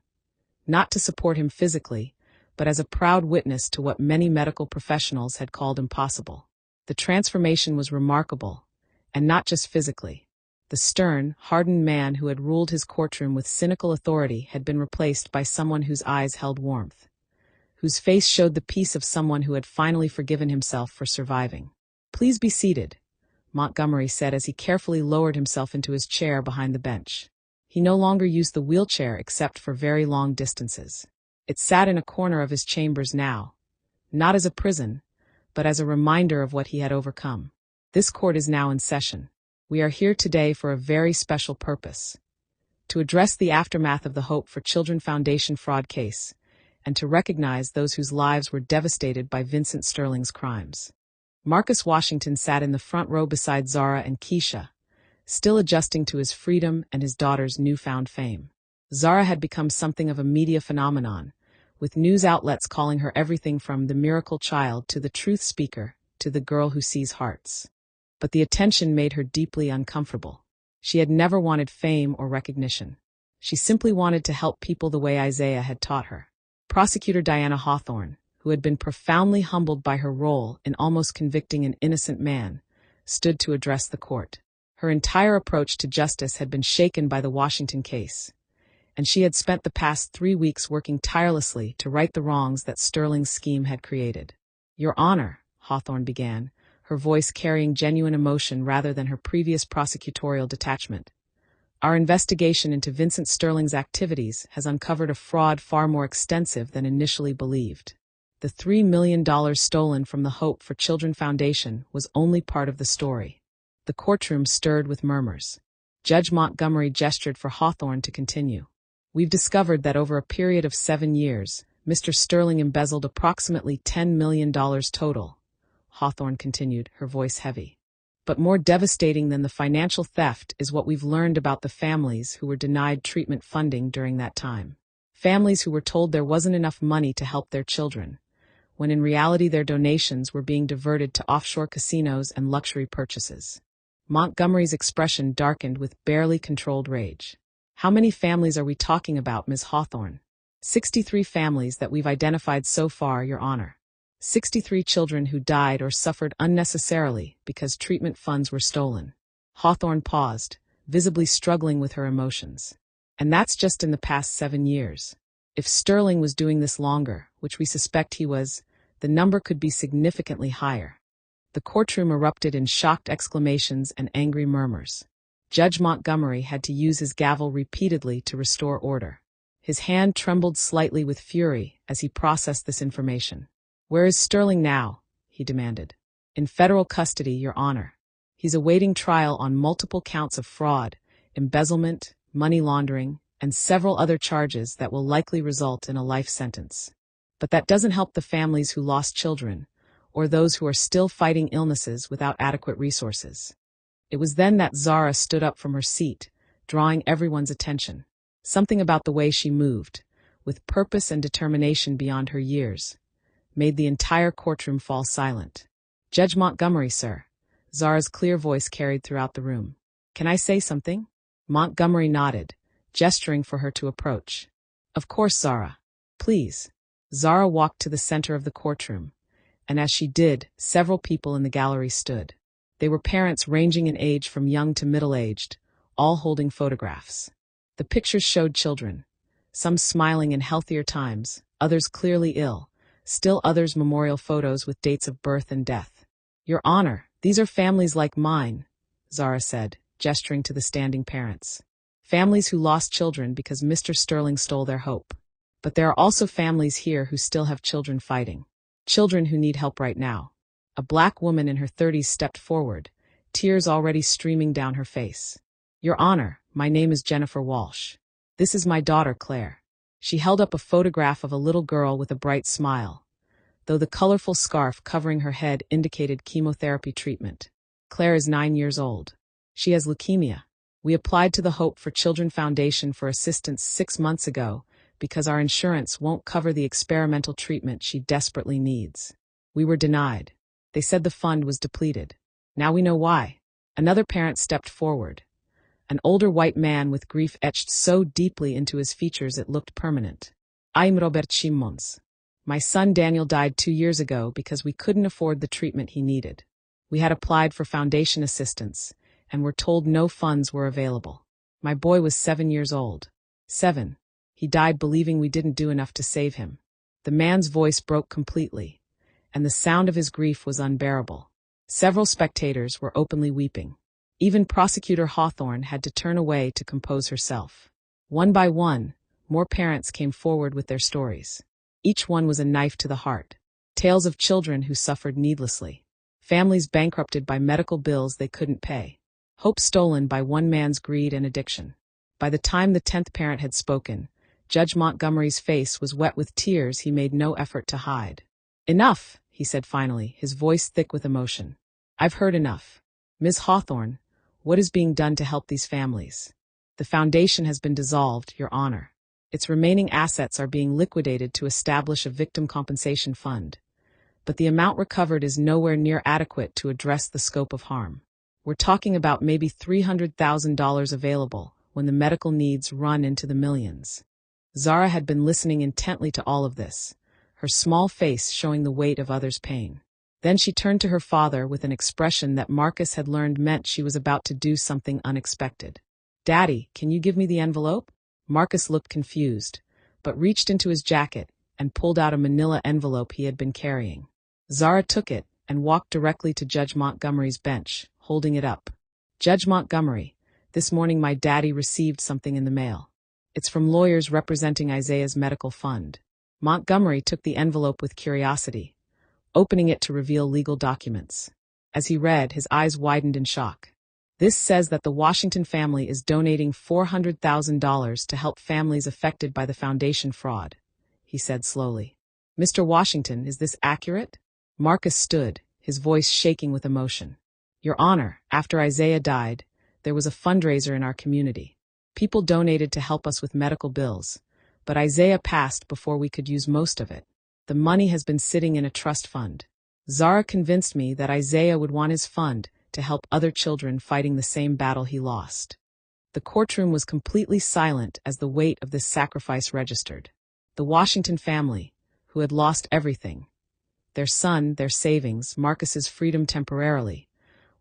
Not to support him physically, but as a proud witness to what many medical professionals had called impossible. The transformation was remarkable, and not just physically. The stern, hardened man who had ruled his courtroom with cynical authority had been replaced by someone whose eyes held warmth, whose face showed the peace of someone who had finally forgiven himself for surviving. "Please be seated," Montgomery said as he carefully lowered himself into his chair behind the bench. He no longer used the wheelchair except for very long distances. It sat in a corner of his chambers now, not as a prison, but as a reminder of what he had overcome. This court is now in session. We are here today for a very special purpose: to address the aftermath of the Hope for Children Foundation fraud case, and to recognize those whose lives were devastated by Vincent Sterling's crimes. Marcus Washington sat in the front row beside Zara and Keisha, still adjusting to his freedom and his daughter's newfound fame. Zara had become something of a media phenomenon, with news outlets calling her everything from the miracle child to the truth speaker to the girl who sees hearts. But the attention made her deeply uncomfortable. She had never wanted fame or recognition. She simply wanted to help people the way Isaiah had taught her. Prosecutor Diana Hawthorne, who had been profoundly humbled by her role in almost convicting an innocent man, stood to address the court. Her entire approach to justice had been shaken by the Washington case, and she had spent the past 3 weeks working tirelessly to right the wrongs that Sterling's scheme had created. "Your Honor," Hawthorne began, her voice carrying genuine emotion rather than her previous prosecutorial detachment, "our investigation into Vincent Sterling's activities has uncovered a fraud far more extensive than initially believed. The $3 million stolen from the Hope for Children Foundation was only part of the story." The courtroom stirred with murmurs. Judge Montgomery gestured for Hawthorne to continue. "We've discovered that over a period of 7 years, Mr. Sterling embezzled approximately $10 million total," Hawthorne continued, her voice heavy. "But more devastating than the financial theft is what we've learned about the families who were denied treatment funding during that time. Families who were told there wasn't enough money to help their children, when in reality their donations were being diverted to offshore casinos and luxury purchases." Montgomery's expression darkened with barely controlled rage. "How many families are we talking about, Ms. Hawthorne?" 63 families that we've identified so far, Your Honor. 63 children who died or suffered unnecessarily because treatment funds were stolen." Hawthorne paused, visibly struggling with her emotions. "And that's just in the past 7 years. If Sterling was doing this longer, which we suspect he was, the number could be significantly higher." The courtroom erupted in shocked exclamations and angry murmurs. Judge Montgomery had to use his gavel repeatedly to restore order. His hand trembled slightly with fury as he processed this information. "Where is Sterling now?" he demanded. "In federal custody, Your Honor. He's awaiting trial on multiple counts of fraud, embezzlement, money laundering, and several other charges that will likely result in a life sentence. But that doesn't help the families who lost children, or those who are still fighting illnesses without adequate resources." It was then that Zara stood up from her seat, drawing everyone's attention. Something about the way she moved, with purpose and determination beyond her years, made the entire courtroom fall silent. "Judge Montgomery, sir." Zara's clear voice carried throughout the room. "Can I say something?" Montgomery nodded, gesturing for her to approach. "Of course, Zara. Please." Zara walked to the center of the courtroom, and as she did, several people in the gallery stood. They were parents ranging in age from young to middle-aged, all holding photographs. The pictures showed children, some smiling in healthier times, others clearly ill, still others memorial photos with dates of birth and death. "Your Honor, these are families like mine," Zara said, gesturing to the standing parents. "Families who lost children because Mr. Sterling stole their hope. But there are also families here who still have children fighting. Children who need help right now." A black woman in her 30s stepped forward, tears already streaming down her face. "Your Honor, my name is Jennifer Walsh. This is my daughter, Claire. She held up a photograph of a little girl with a bright smile, though the colorful scarf covering her head indicated chemotherapy treatment. Claire is 9 years old. She has leukemia. We applied to the Hope for Children Foundation for assistance 6 months ago because our insurance won't cover the experimental treatment she desperately needs. We were denied. They said the fund was depleted. Now we know why. Another parent stepped forward. An older white man with grief etched so deeply into his features it looked permanent. I'm Robert Simons. My son Daniel died 2 years ago because we couldn't afford the treatment he needed. We had applied for foundation assistance and were told no funds were available. My boy was 7 years old. 7. He died believing we didn't do enough to save him. The man's voice broke completely, and the sound of his grief was unbearable. Several spectators were openly weeping. Even Prosecutor Hawthorne had to turn away to compose herself. One by one, more parents came forward with their stories. Each one was a knife to the heart. Tales of children who suffered needlessly. Families bankrupted by medical bills they couldn't pay. Hope stolen by one man's greed and addiction. By the time the 10th parent had spoken, Judge Montgomery's face was wet with tears he made no effort to hide. "Enough," he said finally, his voice thick with emotion. "I've heard enough. Ms. Hawthorne, what is being done to help these families?" "The foundation has been dissolved, Your Honor. Its remaining assets are being liquidated to establish a victim compensation fund. But the amount recovered is nowhere near adequate to address the scope of harm. We're talking about maybe $300,000 available when the medical needs run into the millions." Zara had been listening intently to all of this, her small face showing the weight of others' pain. Then she turned to her father with an expression that Marcus had learned meant she was about to do something unexpected. "Daddy, can you give me the envelope?" Marcus looked confused, but reached into his jacket and pulled out a manila envelope he had been carrying. Zara took it and walked directly to Judge Montgomery's bench, holding it up. "Judge Montgomery, this morning my daddy received something in the mail. It's from lawyers representing Isaiah's medical fund." Montgomery took the envelope with curiosity, opening it to reveal legal documents. As he read, his eyes widened in shock. "This says that the Washington family is donating $400,000 to help families affected by the foundation fraud," he said slowly. "Mr. Washington, is this accurate?" Marcus stood, his voice shaking with emotion. "Your Honor, after Isaiah died, there was a fundraiser in our community. People donated to help us with medical bills, but Isaiah passed before we could use most of it. The money has been sitting in a trust fund. Zara convinced me that Isaiah would want his fund to help other children fighting the same battle he lost." The courtroom was completely silent as the weight of this sacrifice registered. The Washington family, who had lost everything, their son, their savings, Marcus's freedom temporarily,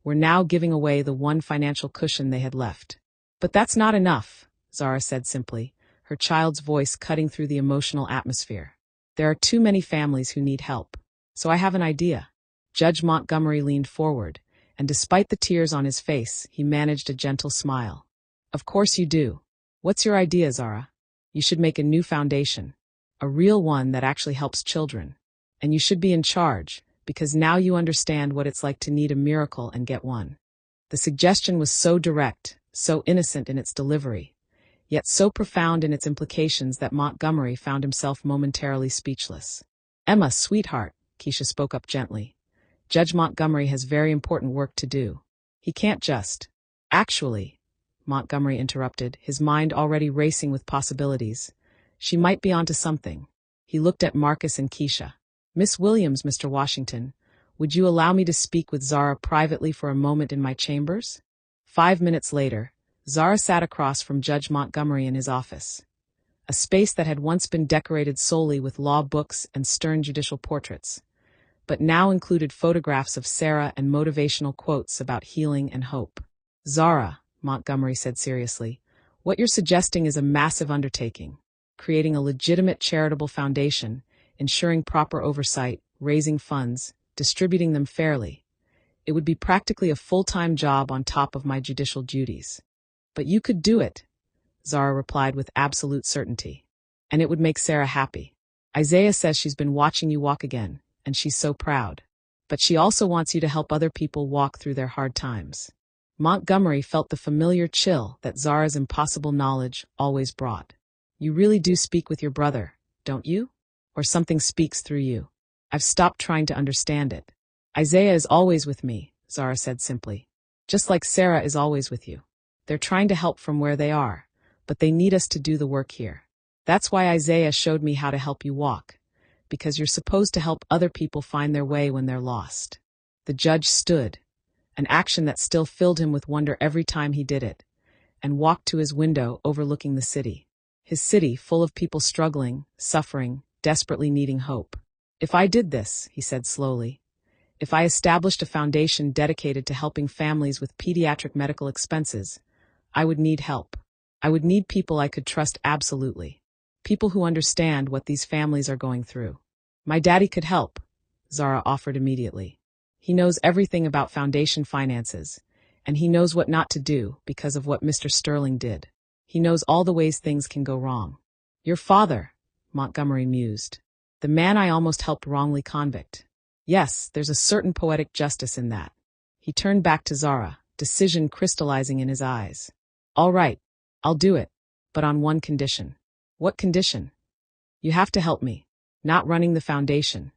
were now giving away the one financial cushion they had left. "But that's not enough," Zara said simply, her child's voice cutting through the emotional atmosphere. "There are too many families who need help. So I have an idea." Judge Montgomery leaned forward, and despite the tears on his face, he managed a gentle smile. "Of course you do. What's your idea, Zara? You should make a new foundation, a real one that actually helps children. And you should be in charge, because now you understand what it's like to need a miracle and get one." The suggestion was so direct, so innocent in its delivery, yet so profound in its implications that Montgomery found himself momentarily speechless. "Emma, sweetheart," Keisha spoke up gently. "Judge Montgomery has very important work to do. He can't just—" "Actually," Montgomery interrupted, his mind already racing with possibilities, "she might be onto something." He looked at Marcus and Keisha. "Miss Williams, Mr. Washington, would you allow me to speak with Zara privately for a moment in my chambers?" 5 minutes later, Zara sat across from Judge Montgomery in his office, a space that had once been decorated solely with law books and stern judicial portraits, but now included photographs of Sarah and motivational quotes about healing and hope. "Zara," Montgomery said seriously, "what you're suggesting is a massive undertaking, creating a legitimate charitable foundation, ensuring proper oversight, raising funds, distributing them fairly. It would be practically a full-time job on top of my judicial duties. But you could do it," Zara replied with absolute certainty. "And it would make Sarah happy. Isaiah says she's been watching you walk again, and she's so proud. But she also wants you to help other people walk through their hard times." Montgomery felt the familiar chill that Zara's impossible knowledge always brought. You really do speak with your brother, don't you? Or something speaks through you. I've stopped trying to understand it. Isaiah is always with me, Zara said simply. Just like Sarah is always with you. They're trying to help from where they are, but they need us to do the work here. That's why Isaiah showed me how to help you walk, because you're supposed to help other people find their way when they're lost. The judge stood, an action that still filled him with wonder every time he did it, and walked to his window overlooking the city. His city full of people struggling, suffering, desperately needing hope. If I did this, he said slowly, if I established a foundation dedicated to helping families with pediatric medical expenses, I would need help. I would need people I could trust absolutely. People who understand what these families are going through. My daddy could help, Zara offered immediately. He knows everything about foundation finances, and he knows what not to do because of what Mr. Sterling did. He knows all the ways things can go wrong. Your father, Montgomery mused. The man I almost helped wrongly convict. Yes, there's a certain poetic justice in that. He turned back to Zara, decision crystallizing in his eyes. All right, I'll do it, but on one condition. What condition? You have to help me. Not running the foundation.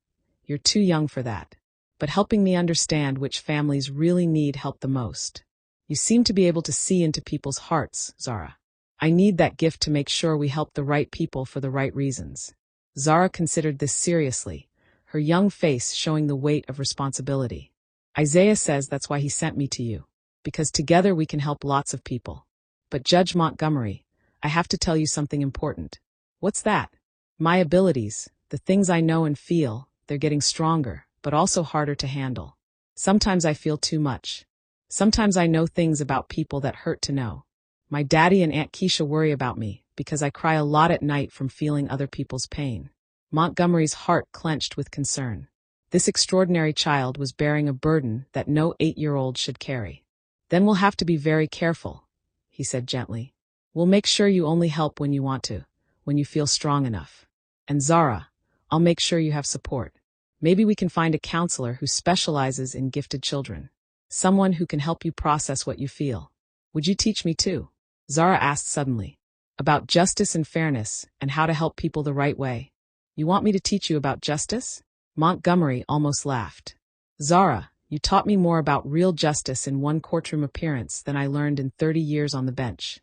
You're too young for that. But helping me understand which families really need help the most. You seem to be able to see into people's hearts, Zara. I need that gift to make sure we help the right people for the right reasons. Zara considered this seriously, her young face showing the weight of responsibility. Isaiah says that's why he sent me to you. Because together we can help lots of people. But Judge Montgomery, I have to tell you something important. What's that? My abilities, the things I know and feel, they're getting stronger, but also harder to handle. Sometimes I feel too much. Sometimes I know things about people that hurt to know. My daddy and Aunt Keisha worry about me because I cry a lot at night from feeling other people's pain. Montgomery's heart clenched with concern. This extraordinary child was bearing a burden that no 8-year-old should carry. Then we'll have to be very careful, he said gently. We'll make sure you only help when you want to, when you feel strong enough. And Zara, I'll make sure you have support. Maybe we can find a counselor who specializes in gifted children. Someone who can help you process what you feel. Would you teach me too? Zara asked suddenly. About justice and fairness, and how to help people the right way. You want me to teach you about justice? Montgomery almost laughed. Zara, you taught me more about real justice in one courtroom appearance than I learned in 30 years on the bench.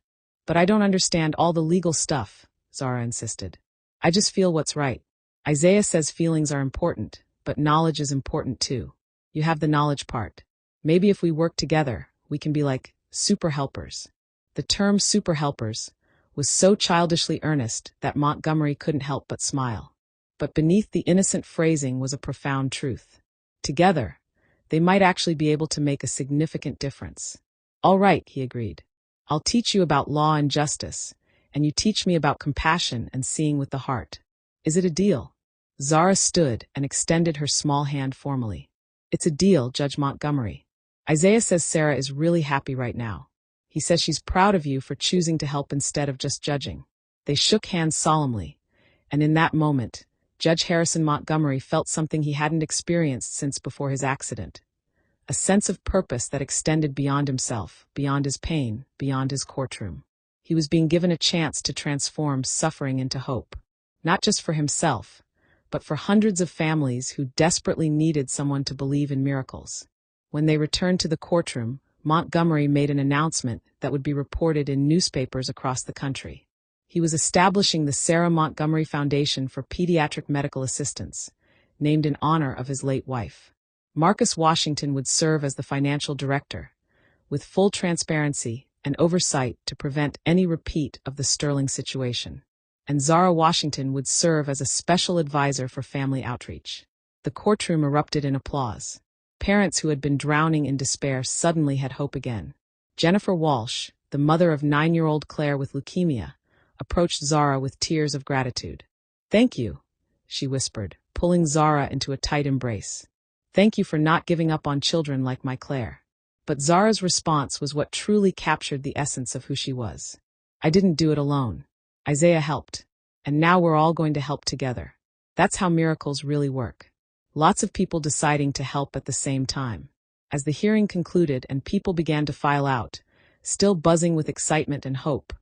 But I don't understand all the legal stuff, Zara insisted. I just feel what's right. Isaiah says feelings are important, but knowledge is important too. You have the knowledge part. Maybe if we work together, we can be like super helpers. The term super helpers was so childishly earnest that Montgomery couldn't help but smile. But beneath the innocent phrasing was a profound truth. Together, they might actually be able to make a significant difference. All right, he agreed. I'll teach you about law and justice, and you teach me about compassion and seeing with the heart. Is it a deal? Zara stood and extended her small hand formally. It's a deal, Judge Montgomery. Isaiah says Sarah is really happy right now. He says she's proud of you for choosing to help instead of just judging. They shook hands solemnly, and in that moment, Judge Harrison Montgomery felt something he hadn't experienced since before his accident. A sense of purpose that extended beyond himself, beyond his pain, beyond his courtroom. He was being given a chance to transform suffering into hope. Not just for himself, but for hundreds of families who desperately needed someone to believe in miracles. When they returned to the courtroom, Montgomery made an announcement that would be reported in newspapers across the country. He was establishing the Sarah Montgomery Foundation for Pediatric Medical Assistance, named in honor of his late wife. Marcus Washington would serve as the financial director, with full transparency and oversight to prevent any repeat of the Sterling situation. And Zara Washington would serve as a special advisor for family outreach. The courtroom erupted in applause. Parents who had been drowning in despair suddenly had hope again. Jennifer Walsh, the mother of 9-year-old Claire with leukemia, approached Zara with tears of gratitude. Thank you, she whispered, pulling Zara into a tight embrace. Thank you for not giving up on children like my Claire. But Zara's response was what truly captured the essence of who she was. I didn't do it alone. Isaiah helped. And now we're all going to help together. That's how miracles really work. Lots of people deciding to help at the same time. As the hearing concluded and people began to file out, still buzzing with excitement and hope,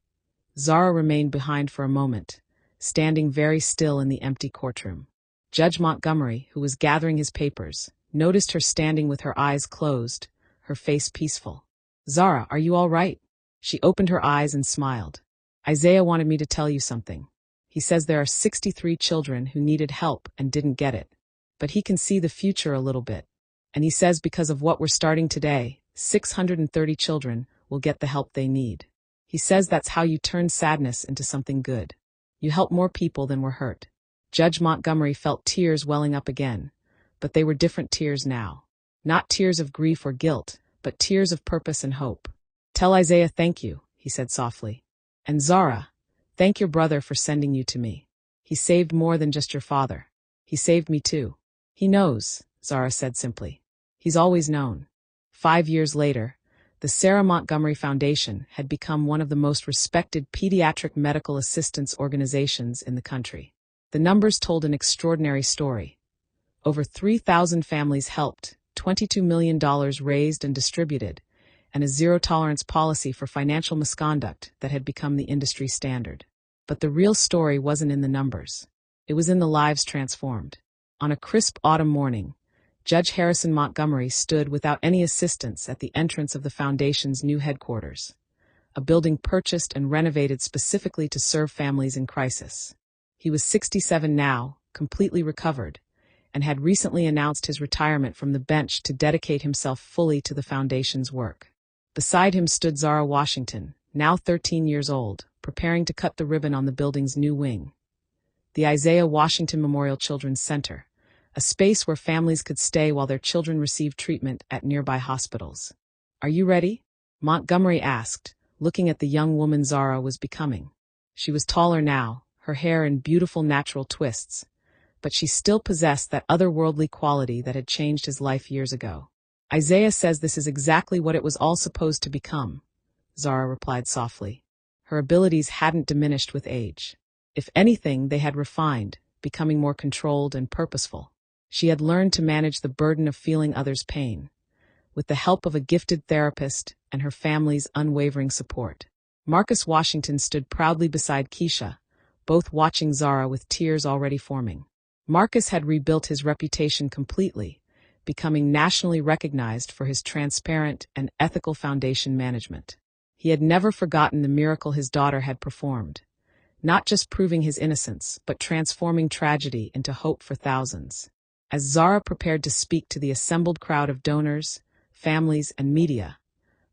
Zara remained behind for a moment, standing very still in the empty courtroom. Judge Montgomery, who was gathering his papers, noticed her standing with her eyes closed, her face peaceful. "Zara, are you all right?" She opened her eyes and smiled. "Isaiah wanted me to tell you something. He says there are 63 children who needed help and didn't get it. But he can see the future a little bit. And he says because of what we're starting today, 630 children will get the help they need. He says that's how you turn sadness into something good. You help more people than were hurt." Judge Montgomery felt tears welling up again, but they were different tears now. Not tears of grief or guilt, but tears of purpose and hope. "Tell Isaiah thank you," he said softly. "And Zara, thank your brother for sending you to me. He saved more than just your father. He saved me too." "He knows," Zara said simply. "He's always known." 5 years later, the Sarah Montgomery Foundation had become one of the most respected pediatric medical assistance organizations in the country. The numbers told an extraordinary story. Over 3,000 families helped, $22 million raised and distributed, and a zero-tolerance policy for financial misconduct that had become the industry standard. But the real story wasn't in the numbers. It was in the lives transformed. On a crisp autumn morning, Judge Harrison Montgomery stood without any assistance at the entrance of the Foundation's new headquarters, a building purchased and renovated specifically to serve families in crisis. He was 67 now, completely recovered, and had recently announced his retirement from the bench to dedicate himself fully to the Foundation's work. Beside him stood Zara Washington, now 13 years old, preparing to cut the ribbon on the building's new wing, the Isaiah Washington Memorial Children's Center, a space where families could stay while their children received treatment at nearby hospitals. "Are you ready?" Montgomery asked, looking at the young woman Zara was becoming. She was taller now, her hair in beautiful natural twists, but she still possessed that otherworldly quality that had changed his life years ago. "Isaiah says this is exactly what it was all supposed to become," Zara replied softly. Her abilities hadn't diminished with age. If anything, they had refined, becoming more controlled and purposeful. She had learned to manage the burden of feeling others' pain, with the help of a gifted therapist and her family's unwavering support. Marcus Washington stood proudly beside Keisha, both watching Zara with tears already forming. Marcus had rebuilt his reputation completely, becoming nationally recognized for his transparent and ethical foundation management. He had never forgotten the miracle his daughter had performed, not just proving his innocence, but transforming tragedy into hope for thousands. As Zara prepared to speak to the assembled crowd of donors, families, and media,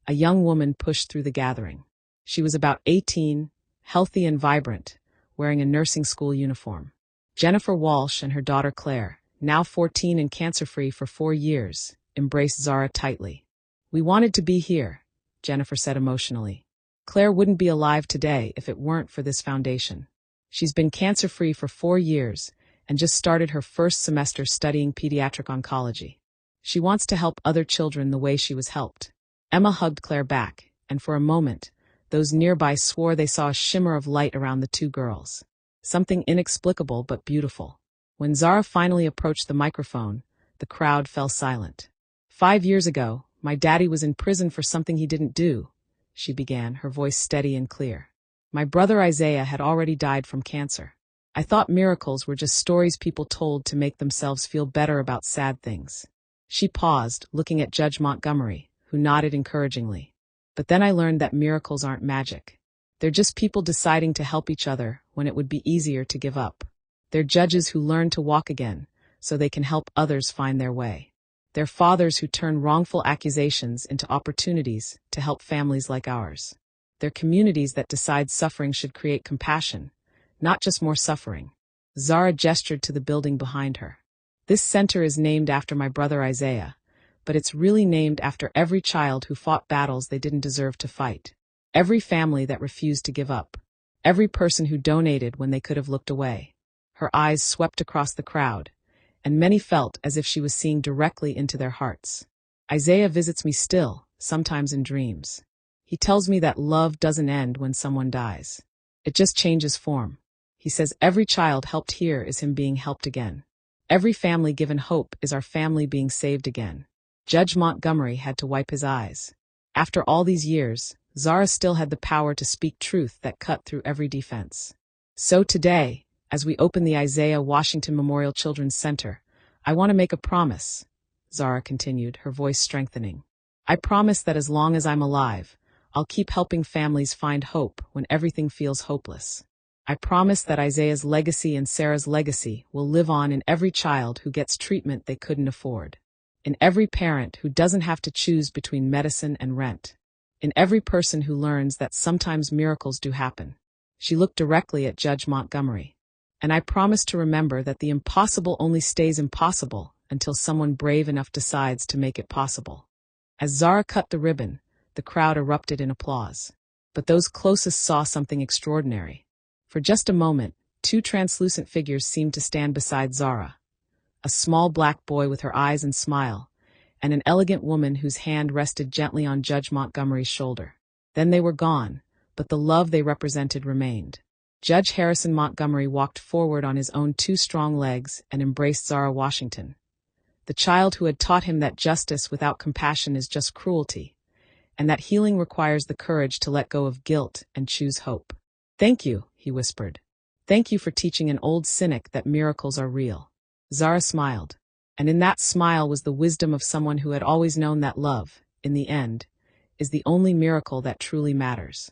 a young woman pushed through the gathering. She was about 18, healthy and vibrant, wearing a nursing school uniform. Jennifer Walsh and her daughter Claire, now 14 and cancer-free for 4 years, embraced Zara tightly. "We wanted to be here," Jennifer said emotionally. "Claire wouldn't be alive today if it weren't for this foundation. She's been cancer-free for 4 years and just started her first semester studying pediatric oncology. She wants to help other children the way she was helped." Emma hugged Claire back, and for a moment, those nearby swore they saw a shimmer of light around the two girls. Something inexplicable but beautiful. When Zara finally approached the microphone, the crowd fell silent. "5 years ago, my daddy was in prison for something he didn't do," she began, her voice steady and clear. "My brother Isaiah had already died from cancer. I thought miracles were just stories people told to make themselves feel better about sad things." She paused, looking at Judge Montgomery, who nodded encouragingly. "But then I learned that miracles aren't magic. They're just people deciding to help each other when it would be easier to give up. They're judges who learn to walk again, so they can help others find their way. They're fathers who turn wrongful accusations into opportunities to help families like ours. They're communities that decide suffering should create compassion, not just more suffering." Zara gestured to the building behind her. "This center is named after my brother Isaiah, but it's really named after every child who fought battles they didn't deserve to fight. Every family that refused to give up. Every person who donated when they could have looked away." Her eyes swept across the crowd, and many felt as if she was seeing directly into their hearts. "Isaiah visits me still, sometimes in dreams. He tells me that love doesn't end when someone dies. It just changes form. He says every child helped here is him being helped again. Every family given hope is our family being saved again. Judge Montgomery had to wipe his eyes. After all these years, Zara still had the power to speak truth that cut through every defense. So today, as we open the Isaiah Washington Memorial Children's Center, I want to make a promise, Zara continued, her voice strengthening. I promise that as long as I'm alive, I'll keep helping families find hope when everything feels hopeless. I promise that Isaiah's legacy and Sarah's legacy will live on in every child who gets treatment they couldn't afford, in every parent who doesn't have to choose between medicine and rent, in every person who learns that sometimes miracles do happen. She looked directly at Judge Montgomery. And I promise to remember that the impossible only stays impossible until someone brave enough decides to make it possible. As Zara cut the ribbon, the crowd erupted in applause. But those closest saw something extraordinary. For just a moment, two translucent figures seemed to stand beside Zara. A small black boy with her eyes and smile, and an elegant woman whose hand rested gently on Judge Montgomery's shoulder. Then they were gone, but the love they represented remained. Judge Harrison Montgomery walked forward on his own two strong legs and embraced Zara Washington, the child who had taught him that justice without compassion is just cruelty, and that healing requires the courage to let go of guilt and choose hope. Thank you, he whispered. Thank you for teaching an old cynic that miracles are real. Zara smiled, and in that smile was the wisdom of someone who had always known that love, in the end, is the only miracle that truly matters.